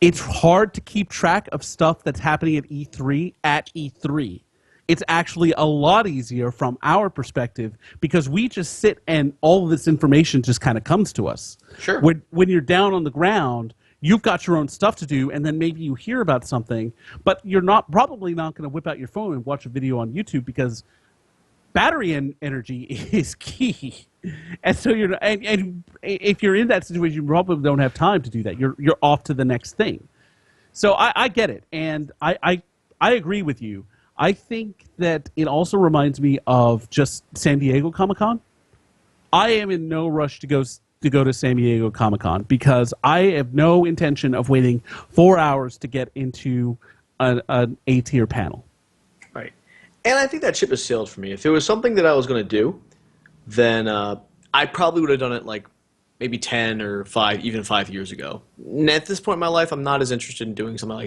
it's hard to keep track of stuff that's happening at E3 at E3. It's actually a lot easier from our perspective because we just sit and all of this information just kind of comes to us. Sure. When you're down on the ground, you've got your own stuff to do, and then maybe you hear about something, but you're probably not going to whip out your phone and watch a video on YouTube because battery energy is key. And so and if you're in that situation, you probably don't have time to do that. You're off to the next thing. So I get it, and I agree with you. I think that it also reminds me of just San Diego Comic-Con. I am in no rush to go to San Diego Comic-Con because I have no intention of waiting 4 hours to get into an A-tier panel. Right. And I think that ship has sailed for me. If it was something that I was going to do, then I probably would have done it like maybe 10 or 5 years ago. And at this point in my life, I'm not as interested in doing something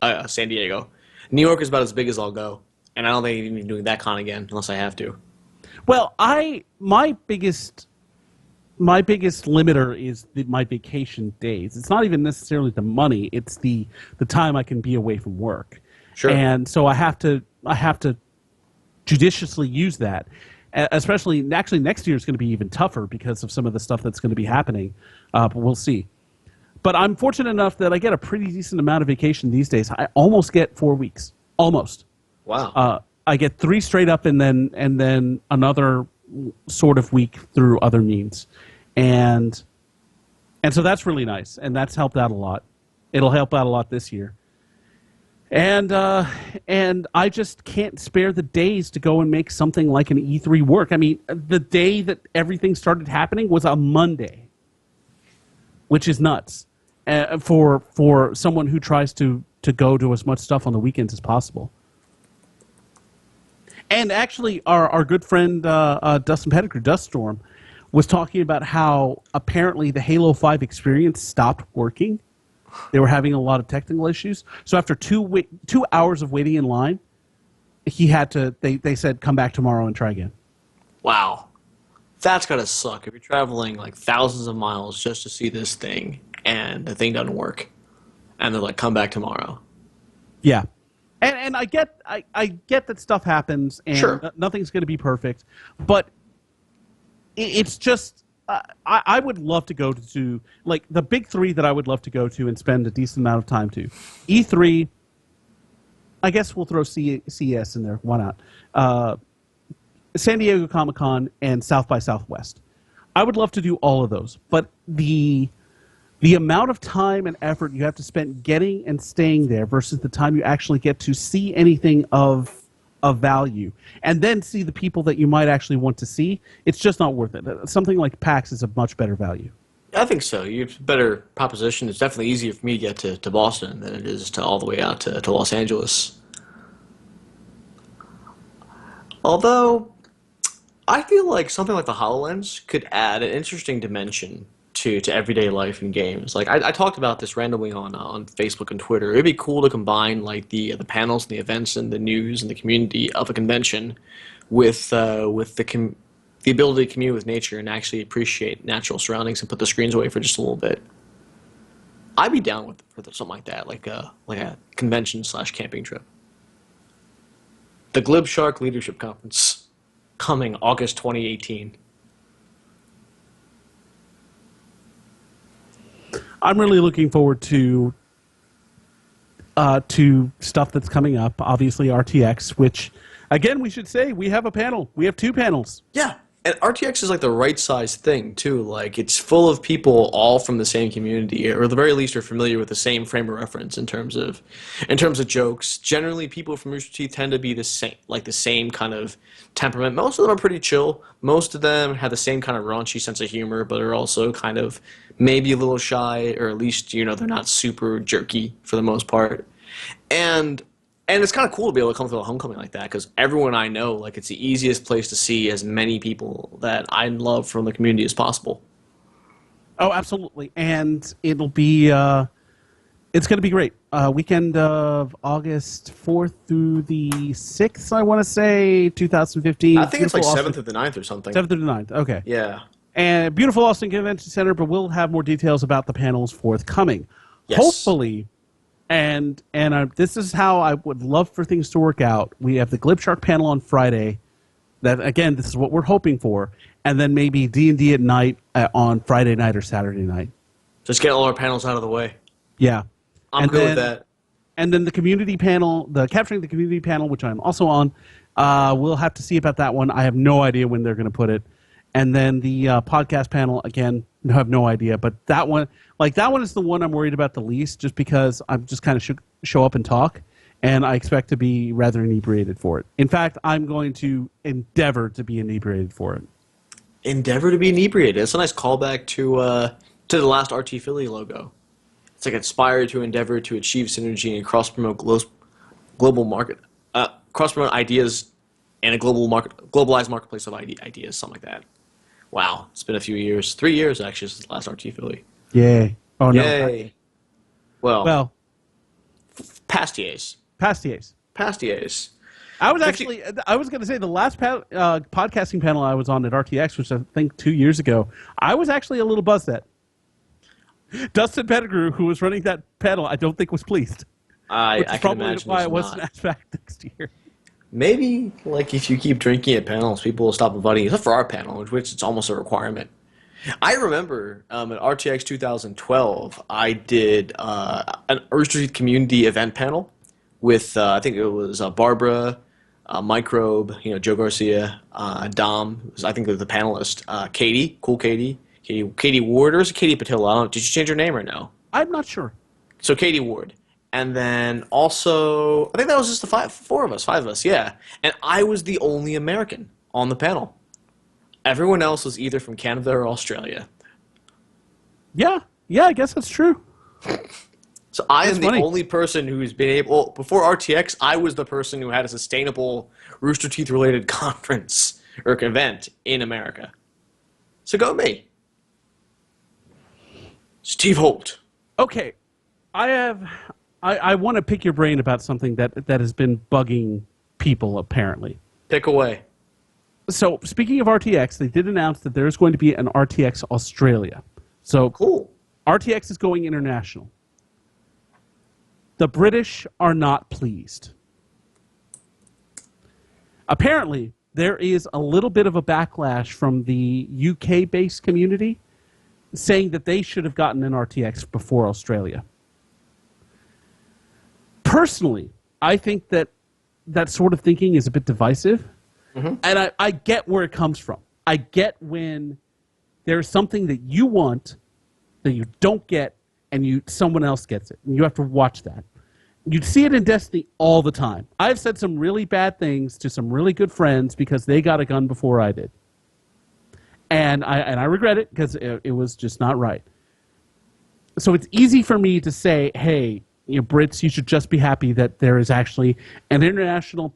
like San Diego. New York is about as big as I'll go, and I don't think I'm even doing that con again unless I have to. Well, my biggest limiter is my vacation days. It's not even necessarily the money; it's the time I can be away from work. Sure. And so I have to judiciously use that. Especially, actually, next year is going to be even tougher because of some of the stuff that's going to be happening. But we'll see. But I'm fortunate enough that I get a pretty decent amount of vacation these days. I almost get 4 weeks. Almost. Wow. I get 3 straight up and then another sort of week through other means. And so that's really nice. And that's helped out a lot. It'll help out a lot this year. And I just can't spare the days to go and make something like an E3 work. I mean, the day that everything started happening was a Monday, which is nuts for someone who tries to go to as much stuff on the weekends as possible. And actually, our good friend Dustin Pettigrew, Duststorm, was talking about how apparently the Halo 5 experience stopped working. They were having a lot of technical issues. So after 2 hours of waiting in line, he had to. They said, "Come back tomorrow and try again." Wow. That's gotta suck. If you're traveling like thousands of miles just to see this thing and the thing doesn't work, and they're like, "Come back tomorrow." Yeah, and I get that stuff happens, and Sure. nothing's going to be perfect, but it's just. I would love to go to, like, the big 3 that I would love to go to and spend a decent amount of time to. E3, I guess we'll throw CES in there. Why not? San Diego Comic-Con and South by Southwest. I would love to do all of those, but the amount of time and effort you have to spend getting and staying there versus the time you actually get to see anything of value and then see the people that you might actually want to see, it's just not worth it. Something like PAX is a much better value. I think so. You have a better proposition. It's definitely easier for me to get to Boston than it is to all the way out to Los Angeles. Although, I feel like something like the HoloLens could add an interesting dimension to everyday life in games. Like I talked about this randomly on Facebook and Twitter. It'd be cool to combine like the panels and the events and the news and the community of a convention with the ability to commune with nature and actually appreciate natural surroundings and put the screens away for just a little bit. I'd be down for something like that, like a convention/camping trip. The Glib Shark Leadership Conference, coming August 2018. I'm really looking forward to stuff that's coming up. Obviously, RTX, which, again, we should say we have a panel. We have 2 panels. Yeah, and RTX is like the right size thing too. Like it's full of people all from the same community, or at the very least are familiar with the same frame of reference in terms of jokes. Generally, people from Rooster Teeth tend to be the same kind of temperament. Most of them are pretty chill. Most of them have the same kind of raunchy sense of humor, but are also kind of maybe a little shy, or at least they're not super jerky for the most part. And it's kind of cool to be able to come to a homecoming like that because everyone I know, like, it's the easiest place to see as many people that I love from the community as possible. Oh, absolutely. And it'll be, it's going to be great. Weekend of August 4th through the 6th, I want to say, 2015. I think it's like Beautiful 7th or the 9th or something. 7th through the 9th, okay. Yeah. And beautiful Austin Convention Center, but we'll have more details about the panels forthcoming. Yes. Hopefully, This is how I would love for things to work out. We have the Glib Shark panel on Friday. That again, this is what we're hoping for, and then maybe D&D at night on Friday night or Saturday night. Just get all our panels out of the way. Yeah, I'm and good with then that. and then the community panel, the capturing the community panel, which I'm also on. We'll have to see about that one. I have no idea when they're going to put it. And then the podcast panel, again, I have no idea. But that one, that one is the one I'm worried about the least, just because I'm just kind of show up and talk, and I expect to be rather inebriated for it. In fact, I'm going to endeavor to be inebriated for it. Endeavor to be inebriated. That's a nice callback to the last RT Philly logo. It's like aspire to endeavor to achieve synergy and cross promote global market, cross promote ideas and a globalized marketplace of ideas, something like that. Wow, it's been a few years, 3 years actually since the last RT Philly. Yay! Oh no! Yay! Well, past years. past years. Past years. I was going to say the last podcasting panel I was on at RTX, which I think 2 years ago, I was actually a little buzzed at. Dustin Pettigrew, who was running that panel, I don't think was pleased. I can probably imagine why I it's wasn't not. asked back next year. Maybe, if you keep drinking at panels, people will stop inviting you. Except for our panel, which it's almost a requirement. I remember at RTX 2012, I did an Rooster Teeth community event panel with, I think it was Barbara, Microbe, Joe Garcia, Dom, I think was the panelist, Katie, cool Katie Ward, or is it Katie Patillo? I don't know. Did you change your name or no? I'm not sure. So Katie Ward. And then also, I think that was just the five of us, yeah. And I was the only American on the panel. Everyone else was either from Canada or Australia. Yeah, I guess that's true. So I That's am the funny. only person who's been able, before RTX, I was the person who had a sustainable Rooster Teeth related conference or event in America. So go me. Steve Holt. Okay, I want to pick your brain about something that has been bugging people, apparently. Pick away. So, speaking of RTX, they did announce that there's going to be an RTX Australia. So, Cool. RTX is going international. The British are not pleased. Apparently, there is a little bit of a backlash from the UK-based community saying that they should have gotten an RTX before Australia. Personally, I think that sort of thinking is a bit divisive, and I get where it comes from. I get when there's something that you want that you don't get, and someone else gets it, and you have to watch that. You see it in Destiny all the time. I've said some really bad things to some really good friends because they got a gun before I did. And I regret it because it was just not right. So it's easy for me to say, hey, Brits, you should just be happy that there is actually an international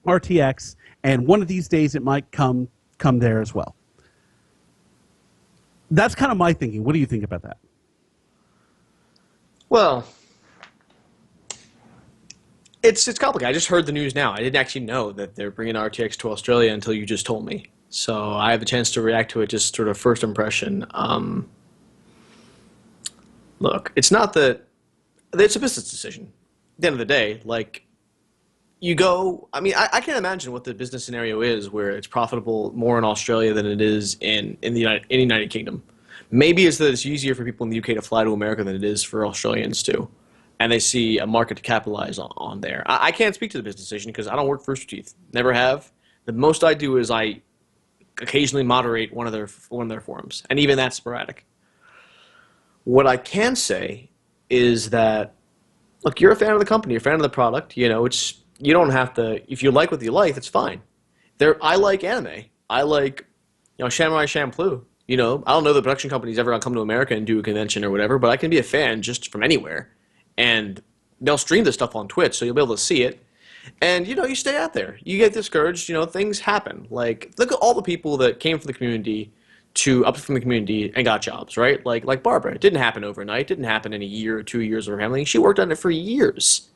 RTX, and one of these days it might come there as well. That's kind of my thinking. What do you think about that? Well, it's complicated. I just heard the news now. I didn't actually know that they're bringing RTX to Australia until you just told me. So I have a chance to react to it, just sort of first impression. Look, it's not that it's a business decision. At the end of the day, you go. I mean, I can't imagine what the business scenario is where it's profitable more in Australia than it is in the United Kingdom. Maybe it's that it's easier for people in the UK to fly to America than it is for Australians to, and they see a market to capitalize on there. I can't speak to the business decision because I don't work for Rooster Teeth. Never have. The most I do is I occasionally moderate one of their forums, and even that's sporadic. What I can say is that, look, you're a fan of the company, you're a fan of the product. You don't have to. If you like what you like, that's fine. I like anime. I like, Samurai Champloo. I don't know the production company's ever gonna come to America and do a convention or whatever, but I can be a fan just from anywhere, and they'll stream this stuff on Twitch, so you'll be able to see it. And you stay out there. You get discouraged. Things happen. Look at all the people that came from the community up from the community and got jobs, right? Like Barbara. It didn't happen overnight. It didn't happen in a year or 2 years of her family. She worked on it for years.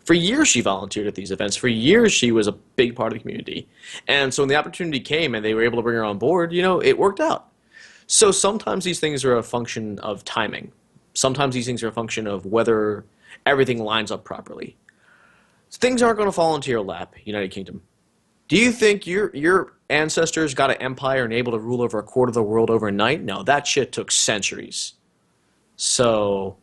For years, she volunteered at these events. For years, she was a big part of the community. And so when the opportunity came and they were able to bring her on board, it worked out. So sometimes these things are a function of timing. Sometimes these things are a function of whether everything lines up properly. Things aren't going to fall into your lap, United Kingdom. Do you think your ancestors got an empire and able to rule over a quarter of the world overnight? No, that shit took centuries. So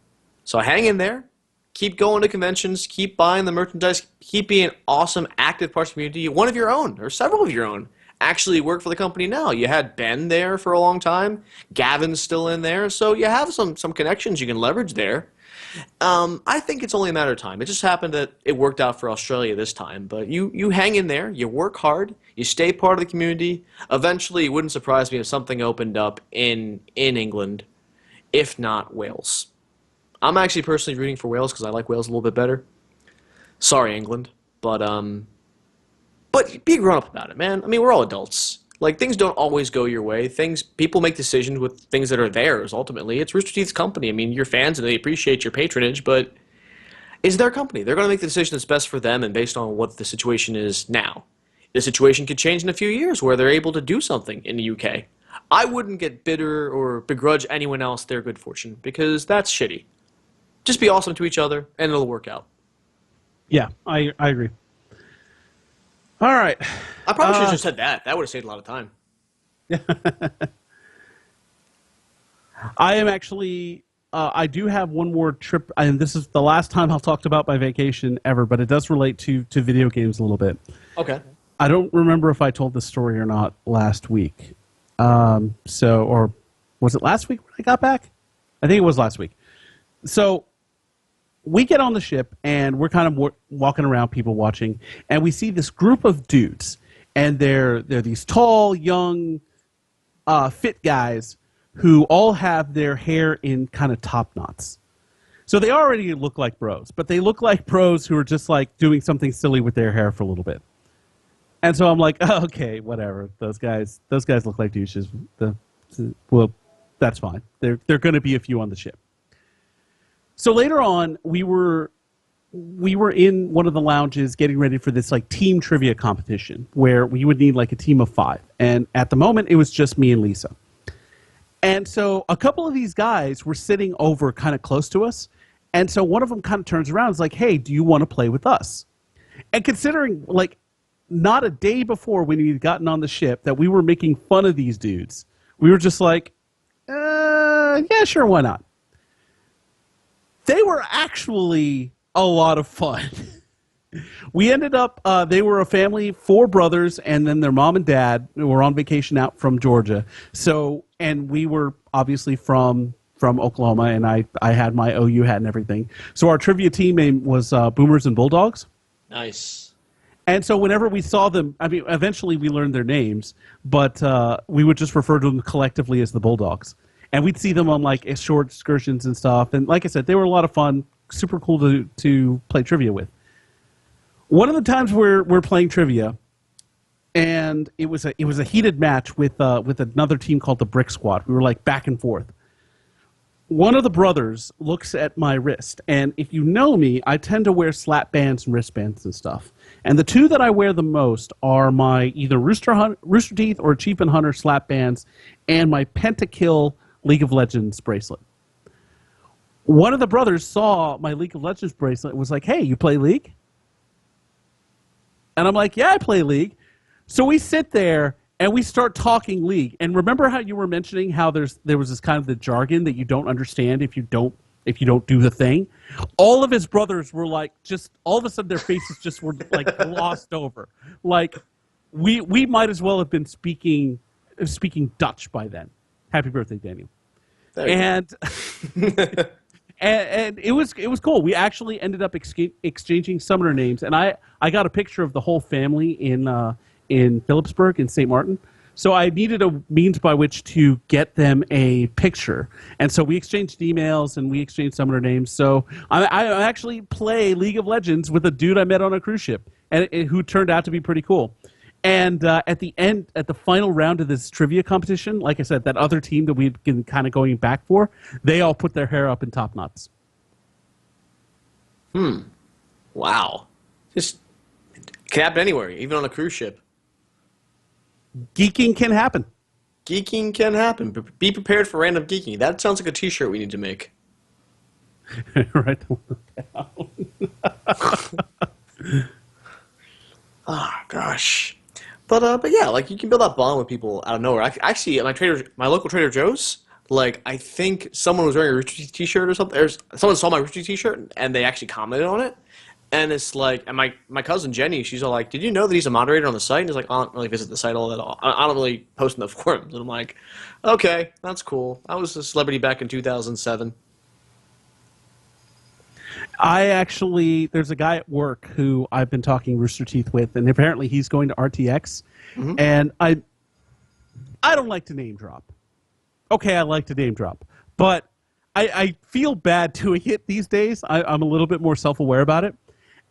so hang in there. Keep going to conventions, keep buying the merchandise, keep being awesome, active parts of the community. One of your own, or several of your own, actually work for the company now. You had Ben there for a long time. Gavin's still in there, so you have some connections you can leverage there. I think it's only a matter of time. It just happened that it worked out for Australia this time. But you hang in there, you work hard, you stay part of the community. Eventually, it wouldn't surprise me if something opened up in England, if not Wales. I'm actually personally rooting for Wales because I like Wales a little bit better. Sorry, England, but be grown up about it, man. I mean, we're all adults. Like things don't always go your way. Things people make decisions with things that are theirs. Ultimately, it's Rooster Teeth's company. I mean, you're fans and they appreciate your patronage, but it's their company. They're going to make the decision that's best for them and based on what the situation is now. The situation could change in a few years where they're able to do something in the UK. I wouldn't get bitter or begrudge anyone else their good fortune because that's shitty. Just be awesome to each other and it'll work out. Yeah, I agree. All right. I probably should have just said that. That would have saved a lot of time. I am actually. I do have one more trip, and this is the last time I'll talk about my vacation ever, but it does relate to video games a little bit. Okay. I don't remember if I told this story or not last week. Or was it last week when I got back? I think it was last week. So we get on the ship, and we're kind of walking around, people watching, and we see this group of dudes, and they're these tall, young, fit guys who all have their hair in kind of top knots. So they already look like bros, but they look like bros who are just like doing something silly with their hair for a little bit. And so I'm like, oh, okay, whatever. Those guys look like douches. Well, that's fine. They're going to be a few on the ship. So later on, we were in one of the lounges getting ready for this like team trivia competition where we would need like a team of 5. And at the moment, it was just me and Lisa. And so a couple of these guys were sitting over kind of close to us. And so one of them kind of turns around and is like, hey, do you want to play with us? And considering like not a day before when we'd gotten on the ship that we were making fun of these dudes, we were just like, yeah, sure, why not? They were actually a lot of fun. We ended up, they were a family, 4 brothers, and then their mom and dad who were on vacation out from Georgia. So, and we were obviously from Oklahoma, and I had my OU hat and everything. So our trivia team name was Boomers and Bulldogs. Nice. And so whenever we saw them, I mean, eventually we learned their names, but we would just refer to them collectively as the Bulldogs. And we'd see them on like short excursions and stuff. And like I said, they were a lot of fun, super cool to play trivia with. One of the times we're playing trivia, and it was a heated match with another team called the Brick Squad. We were like back and forth. One of the brothers looks at my wrist, and if you know me, I tend to wear slap bands and wristbands and stuff. And the 2 that I wear the most are my either Rooster Teeth or Achievement Hunter slap bands, and my Pentakill League of Legends bracelet. One of the brothers saw my League of Legends bracelet and was like, hey, you play League? And I'm like, yeah, I play League. So we sit there and we start talking League. And remember how you were mentioning how there was this kind of the jargon that you don't understand if you don't do the thing? All of his brothers were like, just all of a sudden their faces just were like glossed over. Like we might as well have been speaking Dutch by then. Happy birthday, Daniel. And and it was cool. We actually ended up exchanging summoner names, and I got a picture of the whole family in Phillipsburg in St. Martin. So I needed a means by which to get them a picture, and so we exchanged emails and we exchanged summoner names. So I actually play League of Legends with a dude I met on a cruise ship, and who turned out to be pretty cool. And at the final round of this trivia competition, like I said, that other team that we'd been kind of going back for, they all put their hair up in top knots. Wow. Just can happen anywhere, even on a cruise ship. Geeking can happen. Geeking can happen. Be prepared for random geeking. That sounds like a t-shirt we need to make. Right. Oh gosh. But yeah, like you can build that bond with people out of nowhere. Actually, at my local Trader Joe's, like I think someone was wearing a Rooster Teeth t-shirt or something. Someone saw my Rooster Teeth t-shirt and they actually commented on it. And it's like, and my cousin Jenny, she's all like, "Did you know that he's a moderator on the site?" And he's like, "I don't really visit the site all at all. I don't really post in the forums." And I'm like, "Okay, that's cool. I was a celebrity back in 2007." I actually, there's a guy at work who I've been talking Rooster Teeth with, and apparently he's going to RTX. Hmm. And I don't like to name drop. Okay, I like to name drop, but I feel bad doing it these days. I'm a little bit more self aware about it,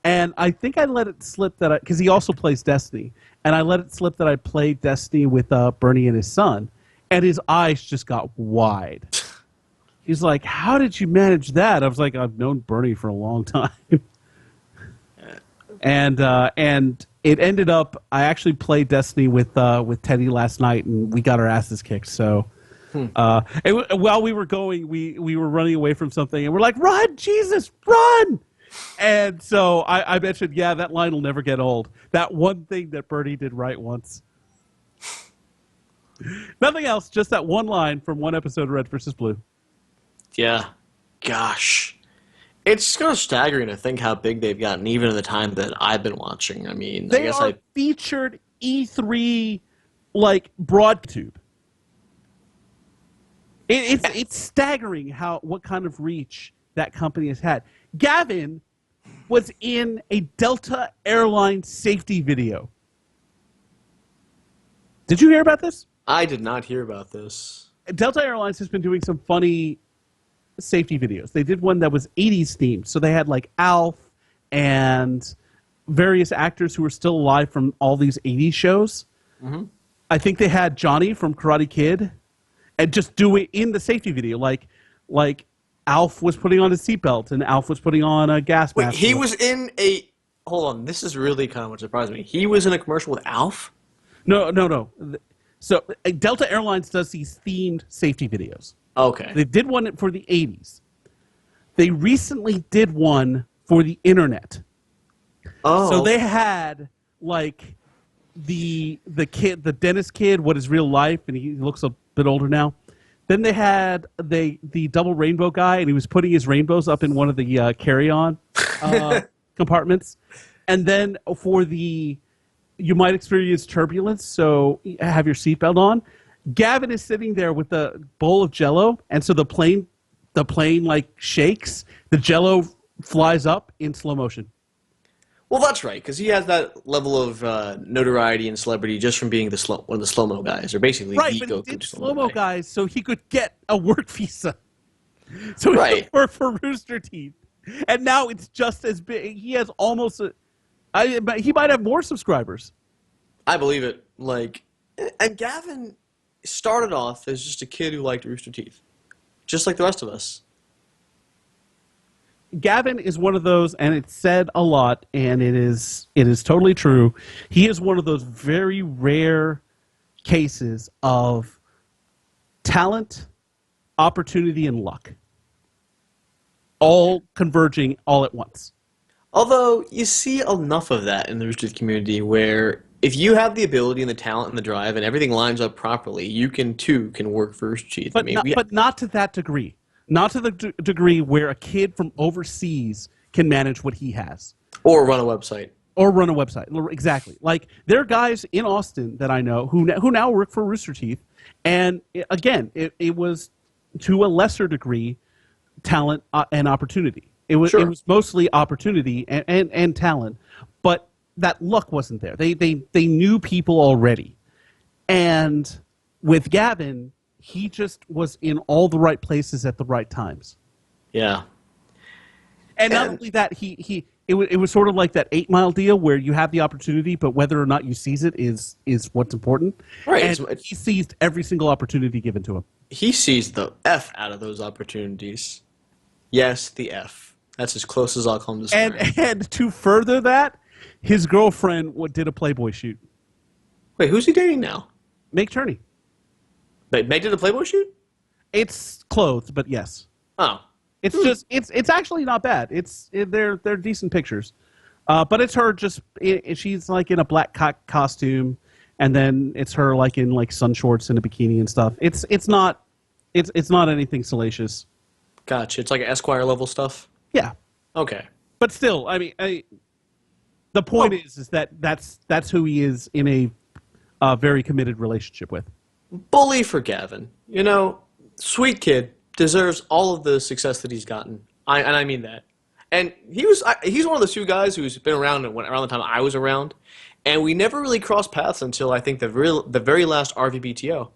and I think I let it slip that because he also plays Destiny, and I let it slip that I played Destiny with Bernie and his son, and his eyes just got wide. He's like, "How did you manage that?" I was like, "I've known Bernie for a long time." And it ended up I actually played Destiny with Teddy last night, and we got our asses kicked. So while we were going, we were running away from something, and we're like, "Run, Jesus, run!" And so I mentioned, yeah, that line will never get old. That one thing that Bernie did right once. Nothing else, just that one line from one episode of Red versus Blue. Yeah, gosh. It's kind of staggering to think how big they've gotten, even in the time that I've been watching. I mean, I They guess are I featured E3 like broadtube. It's staggering how what kind of reach that company has had. Gavin was in a Delta Airlines safety video. Did you hear about this? I did not hear about this. Delta Airlines has been doing some funny safety videos. They did one that was 80s themed. So they had like Alf and various actors who were still alive from all these 80s shows. Hmm. I think they had Johnny from Karate Kid and just do it in the safety video. Like Alf was putting on his seatbelt and Alf was putting on a gas Wait, mask. he was in a. Hold on, this is really kind of what surprised me. He was in a commercial with Alf? No, no, no. So Delta Airlines does these themed safety videos. Okay. They did one for the 80s. They recently did one for the internet. So Oh, they had like the dentist kid, what is real life, and he looks a bit older now. Then they had the double rainbow guy, and he was putting his rainbows up in one of the carry-on compartments. And then for the you might experience turbulence, so have your seatbelt on. Gavin is sitting there with a bowl of Jello, and so the plane like shakes. The Jello flies up in slow motion. well, that's right, because he has that level of notoriety and celebrity just from being one of the slow mo guys, or basically Right, the but he Goku did slow slow mo mo guy. guys so he could get a work visa, so he could Right. work for Rooster Teeth. And now it's just as big. He has almost he might have more subscribers. I believe it. Like, and Gavin started off as just a kid who liked Rooster Teeth, just like the rest of us. Gavin is one of those, and it's said a lot, and it is totally true. He is one of those very rare cases of talent, opportunity, and luck, all converging all at once. Although you see enough of that in the Rooster Teeth community where if you have the ability and the talent and the drive and everything lines up properly, you can work for Rooster Teeth. I But mean, not, but not to that degree. Not to the degree where a kid from overseas can manage what he has or run a website. or run a website. Exactly. Like there are guys in Austin that I know who now work for Rooster Teeth, and again, it was to a lesser degree talent and opportunity. It was Sure. mostly opportunity and talent, but that luck wasn't there. They knew people already, and with Gavin, he just was in all the right places at the right times. Yeah. And not And only that, it was sort of like that 8 Mile deal where you have the opportunity, but whether or not you seize it is what's important. right, And he seized every single opportunity given to him. he sees the F out of those opportunities. Yes, the F. That's as close as I'll come to And swearing. and to further that, his girlfriend did a Playboy shoot. Wait, who's he dating now? Meg Turney. Meg did a Playboy shoot? It's clothed, but yes. Oh. It's just it's actually not bad. They're decent pictures, but it's her just she's like in a black costume, and then it's her like in like sun shorts and a bikini and stuff. It's not anything salacious. Gotcha. It's like Esquire level stuff. Yeah, Okay. but still, the point Well, is that that's who he is in a very committed relationship with. bully for Gavin. Sweet kid deserves all of the success that he's gotten. And I mean that. And he's one of the two guys who's been around around the time I was around, and we never really crossed paths until I think the very last RVBTO.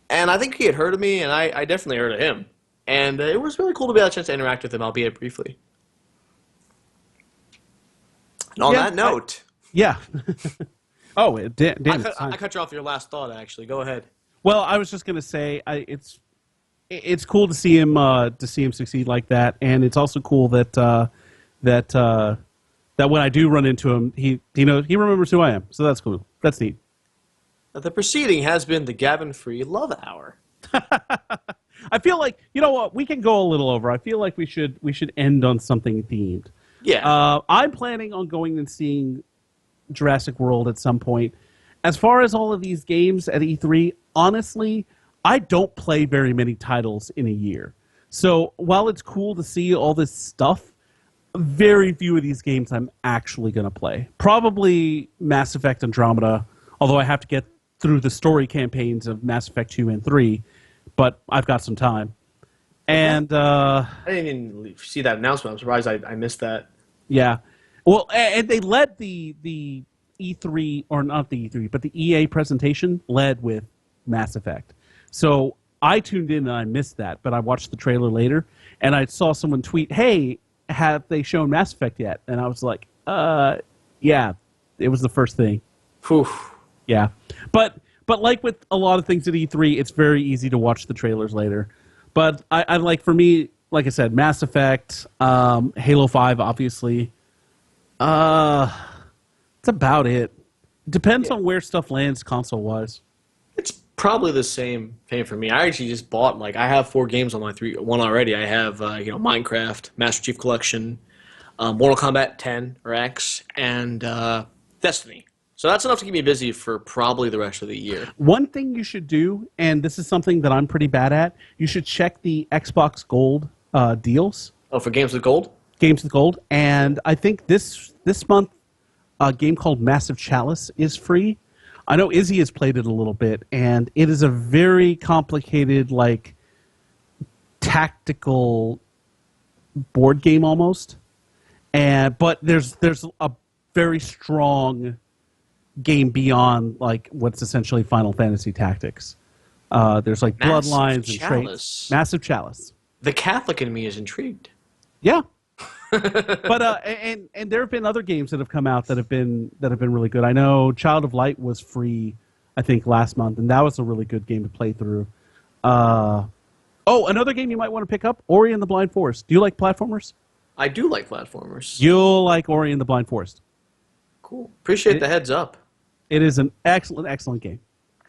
And I think he had heard of me, and I definitely heard of him. And it was really cool to be able a chance to interact with him, albeit briefly. And on Yeah, that note, yeah. Oh, damn it! I cut you off your last thought. Actually, go ahead. Well, I was just gonna say, it's cool to see him succeed like that, and it's also cool that when I do run into him, he remembers who I am. So that's cool. That's neat. The proceeding has been the Gavin Free Love Hour. I feel like you know what we can go a little over. I feel like we should end on something themed. Yeah. I'm planning on going and seeing Jurassic World at some point. As far as all of these games at E3, honestly, I don't play very many titles in a year. So while it's cool to see all this stuff, very few of these games I'm actually going to play. Probably Mass Effect Andromeda, although I have to get through the story campaigns of Mass Effect 2 and 3, but I've got some time. And I didn't even see that announcement. I'm surprised I missed that. yeah. Well, and they led the E3, or not the E3, but the EA presentation led with Mass Effect. So I tuned in and I missed that, but I watched the trailer later, and I saw someone tweet, "Hey, have they shown Mass Effect yet?" And I was like, yeah, it was the first thing. Whew. Yeah. But like with a lot of things at E3, it's very easy to watch the trailers later. But I like, for me, like I said, Mass Effect, Halo 5, obviously. That's about it. Depends on where stuff lands console-wise. It's probably the same for me. I actually just bought I have 4 games on my one already. I have Minecraft, Master Chief Collection, Mortal Kombat 10 or X, and Destiny. So that's enough to keep me busy for probably the rest of the year. One thing you should do, and this is something that I'm pretty bad at, you should check the Xbox Gold deals. Oh, for games with gold? Games with Gold. And I think this month, a game called Massive Chalice is free. I know Izzy has played it a little bit, and it is a very complicated, tactical board game almost. But there's a very strong game beyond what's essentially Final Fantasy Tactics. There's bloodlines and traits. Massive Chalice. The Catholic in me is intrigued. Yeah. But and there have been other games that have come out that have been really good. I know Child of Light was free, I think, last month, and that was a really good game to play through. Another game you might want to pick up, Ori and the Blind Forest. Do you like platformers? I do like platformers. You'll like Ori and the Blind Forest. Cool. Appreciate the heads up. It is an excellent game.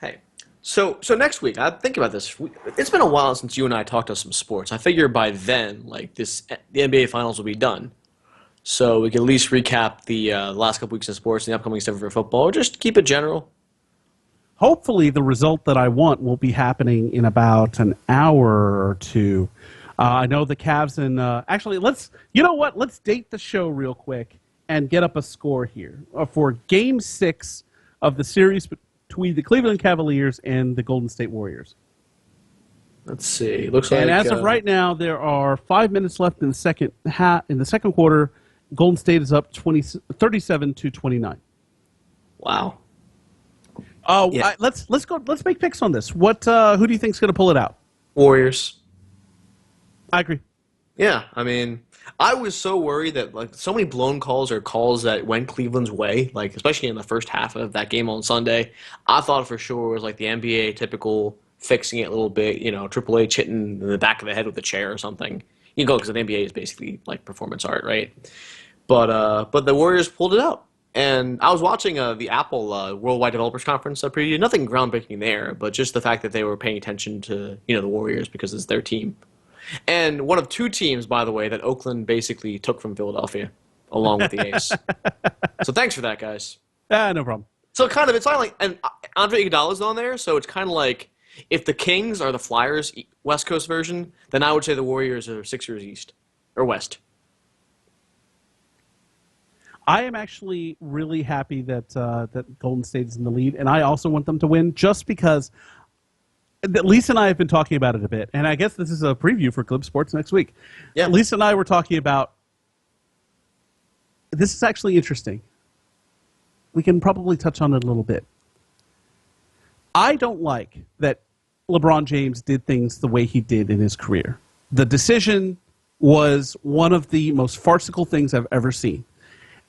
Hey, so next week, I think about this. It's been a while since you and I talked about some sports. I figure by then, the NBA Finals will be done, so we can at least recap the last couple weeks of sports and the upcoming stuff for football, or just keep it general. Hopefully, the result that I want will be happening in about an hour or two. I know the Cavs and actually, let's date the show real quick and get up a score here for Game 6 of the series between the Cleveland Cavaliers and the Golden State Warriors. Let's see. Looks And like, as of right now, there are 5 minutes left in the second quarter. Golden State is up 37-29. Wow. Oh, Yeah. let's go. Let's make picks on this. Who do you think's going to pull it out? Warriors. I agree. Yeah, I mean, I was so worried that so many blown calls or calls that went Cleveland's way, especially in the first half of that game on Sunday. I thought for sure it was the NBA typical fixing it a little bit, Triple H hitting in the back of the head with a chair or something. Because the NBA is basically performance art, right? But the Warriors pulled it out. And I was watching the Apple Worldwide Developers Conference preview. Nothing groundbreaking there, but just the fact that they were paying attention to the Warriors because it's their team. And one of two teams, by the way, that Oakland basically took from Philadelphia, along with the A's. So thanks for that, guys. No problem. So kind of, it's not like, and Andre Iguodala's on there, so it's kind of like if the Kings are the Flyers West Coast version, then I would say the Warriors are Sixers East or West. I am actually really happy that that Golden State is in the lead, and I also want them to win just because Lisa and I have been talking about it a bit, and I guess this is a preview for Glib Sports next week. Yeah. Lisa and I were talking about this is actually interesting. We can probably touch on it a little bit. I don't like that LeBron James did things the way he did in his career. The decision was one of the most farcical things I've ever seen.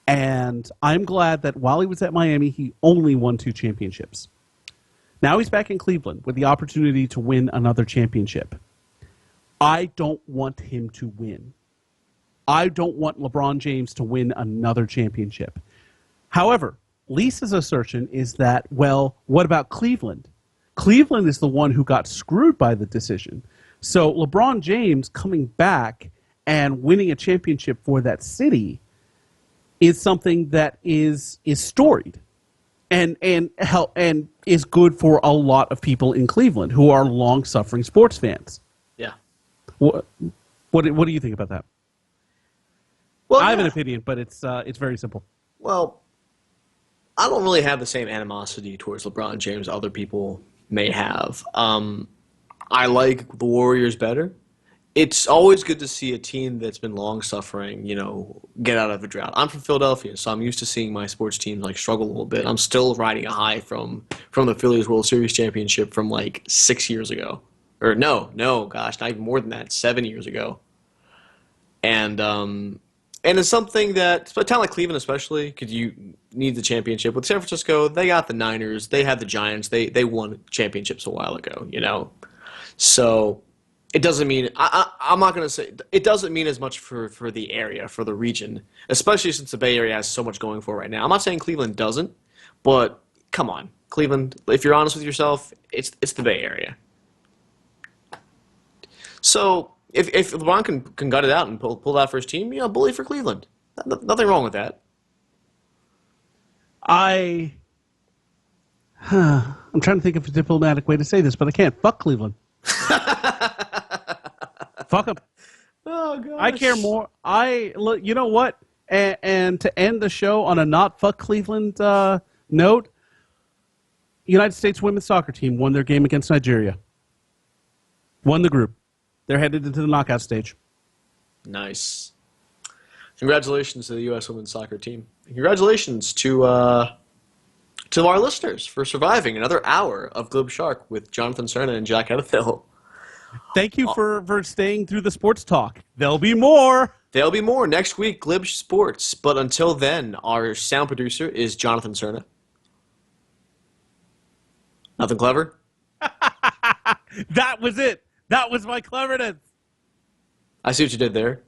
And I'm glad that while he was at Miami, he only won 2 championships. Now he's back in Cleveland with the opportunity to win another championship. I don't want him to win. I don't want LeBron James to win another championship. However, Lisa's assertion is that, well, what about Cleveland? Cleveland is the one who got screwed by the decision. So LeBron James coming back and winning a championship for that city is something that is storied and is good for a lot of people in Cleveland who are long-suffering sports fans. Yeah. What do you think about that? Well, I have yeah. an opinion, but it's very simple. Well, I don't really have the same animosity towards LeBron James other people may have. I like the Warriors better. It's always good to see a team that's been long suffering, get out of a drought. I'm from Philadelphia, so I'm used to seeing my sports teams like struggle a little bit. I'm still riding a high from the Phillies World Series championship from like 6 years ago, or no, gosh, not even more than that, 7 years ago. And it's something that, a town like Cleveland especially, because you need the championship. With San Francisco, they got the Niners, they had the Giants, they won championships a while ago. So it doesn't mean I'm not gonna say it doesn't mean as much for the area, for the region, especially since the Bay Area has so much going for it right now. I'm not saying Cleveland doesn't, but come on, Cleveland. If you're honest with yourself, it's the Bay Area. So if LeBron can gut it out and pull that for his team, bully for Cleveland. Nothing wrong with that. I'm trying to think of a diplomatic way to say this, but I can't. Fuck Cleveland. Fuck them. Oh gosh. I care more. Look. You know what? And to end the show on a not fuck Cleveland note, United States women's soccer team won their game against Nigeria. Won the group. They're headed into the knockout stage. Nice. Congratulations to the U.S. women's soccer team. Congratulations to our listeners for surviving another hour of Glib Shark with Jonathan Cerna and Jack Edithill. Thank you for staying through the sports talk. There'll be more. There'll be more next week, Glib Sports. But until then, our sound producer is Jonathan Cerna. Nothing clever? That was it. That was my cleverness. I see what you did there.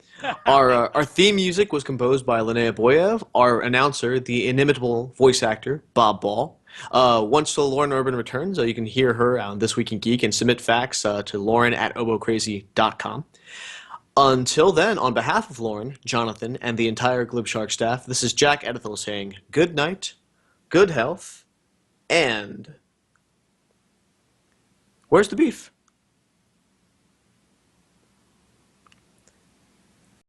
Our theme music was composed by Linnea Boyev. Our announcer, the inimitable voice actor, Bob Ball. Once Lauren Urban returns, you can hear her on This Week in Geek and submit facts to lauren@obocrazy.com. Until then, on behalf of Lauren, Jonathan, and the entire Glib Shark staff, this is Jack Edithill saying good night, good health, and where's the beef?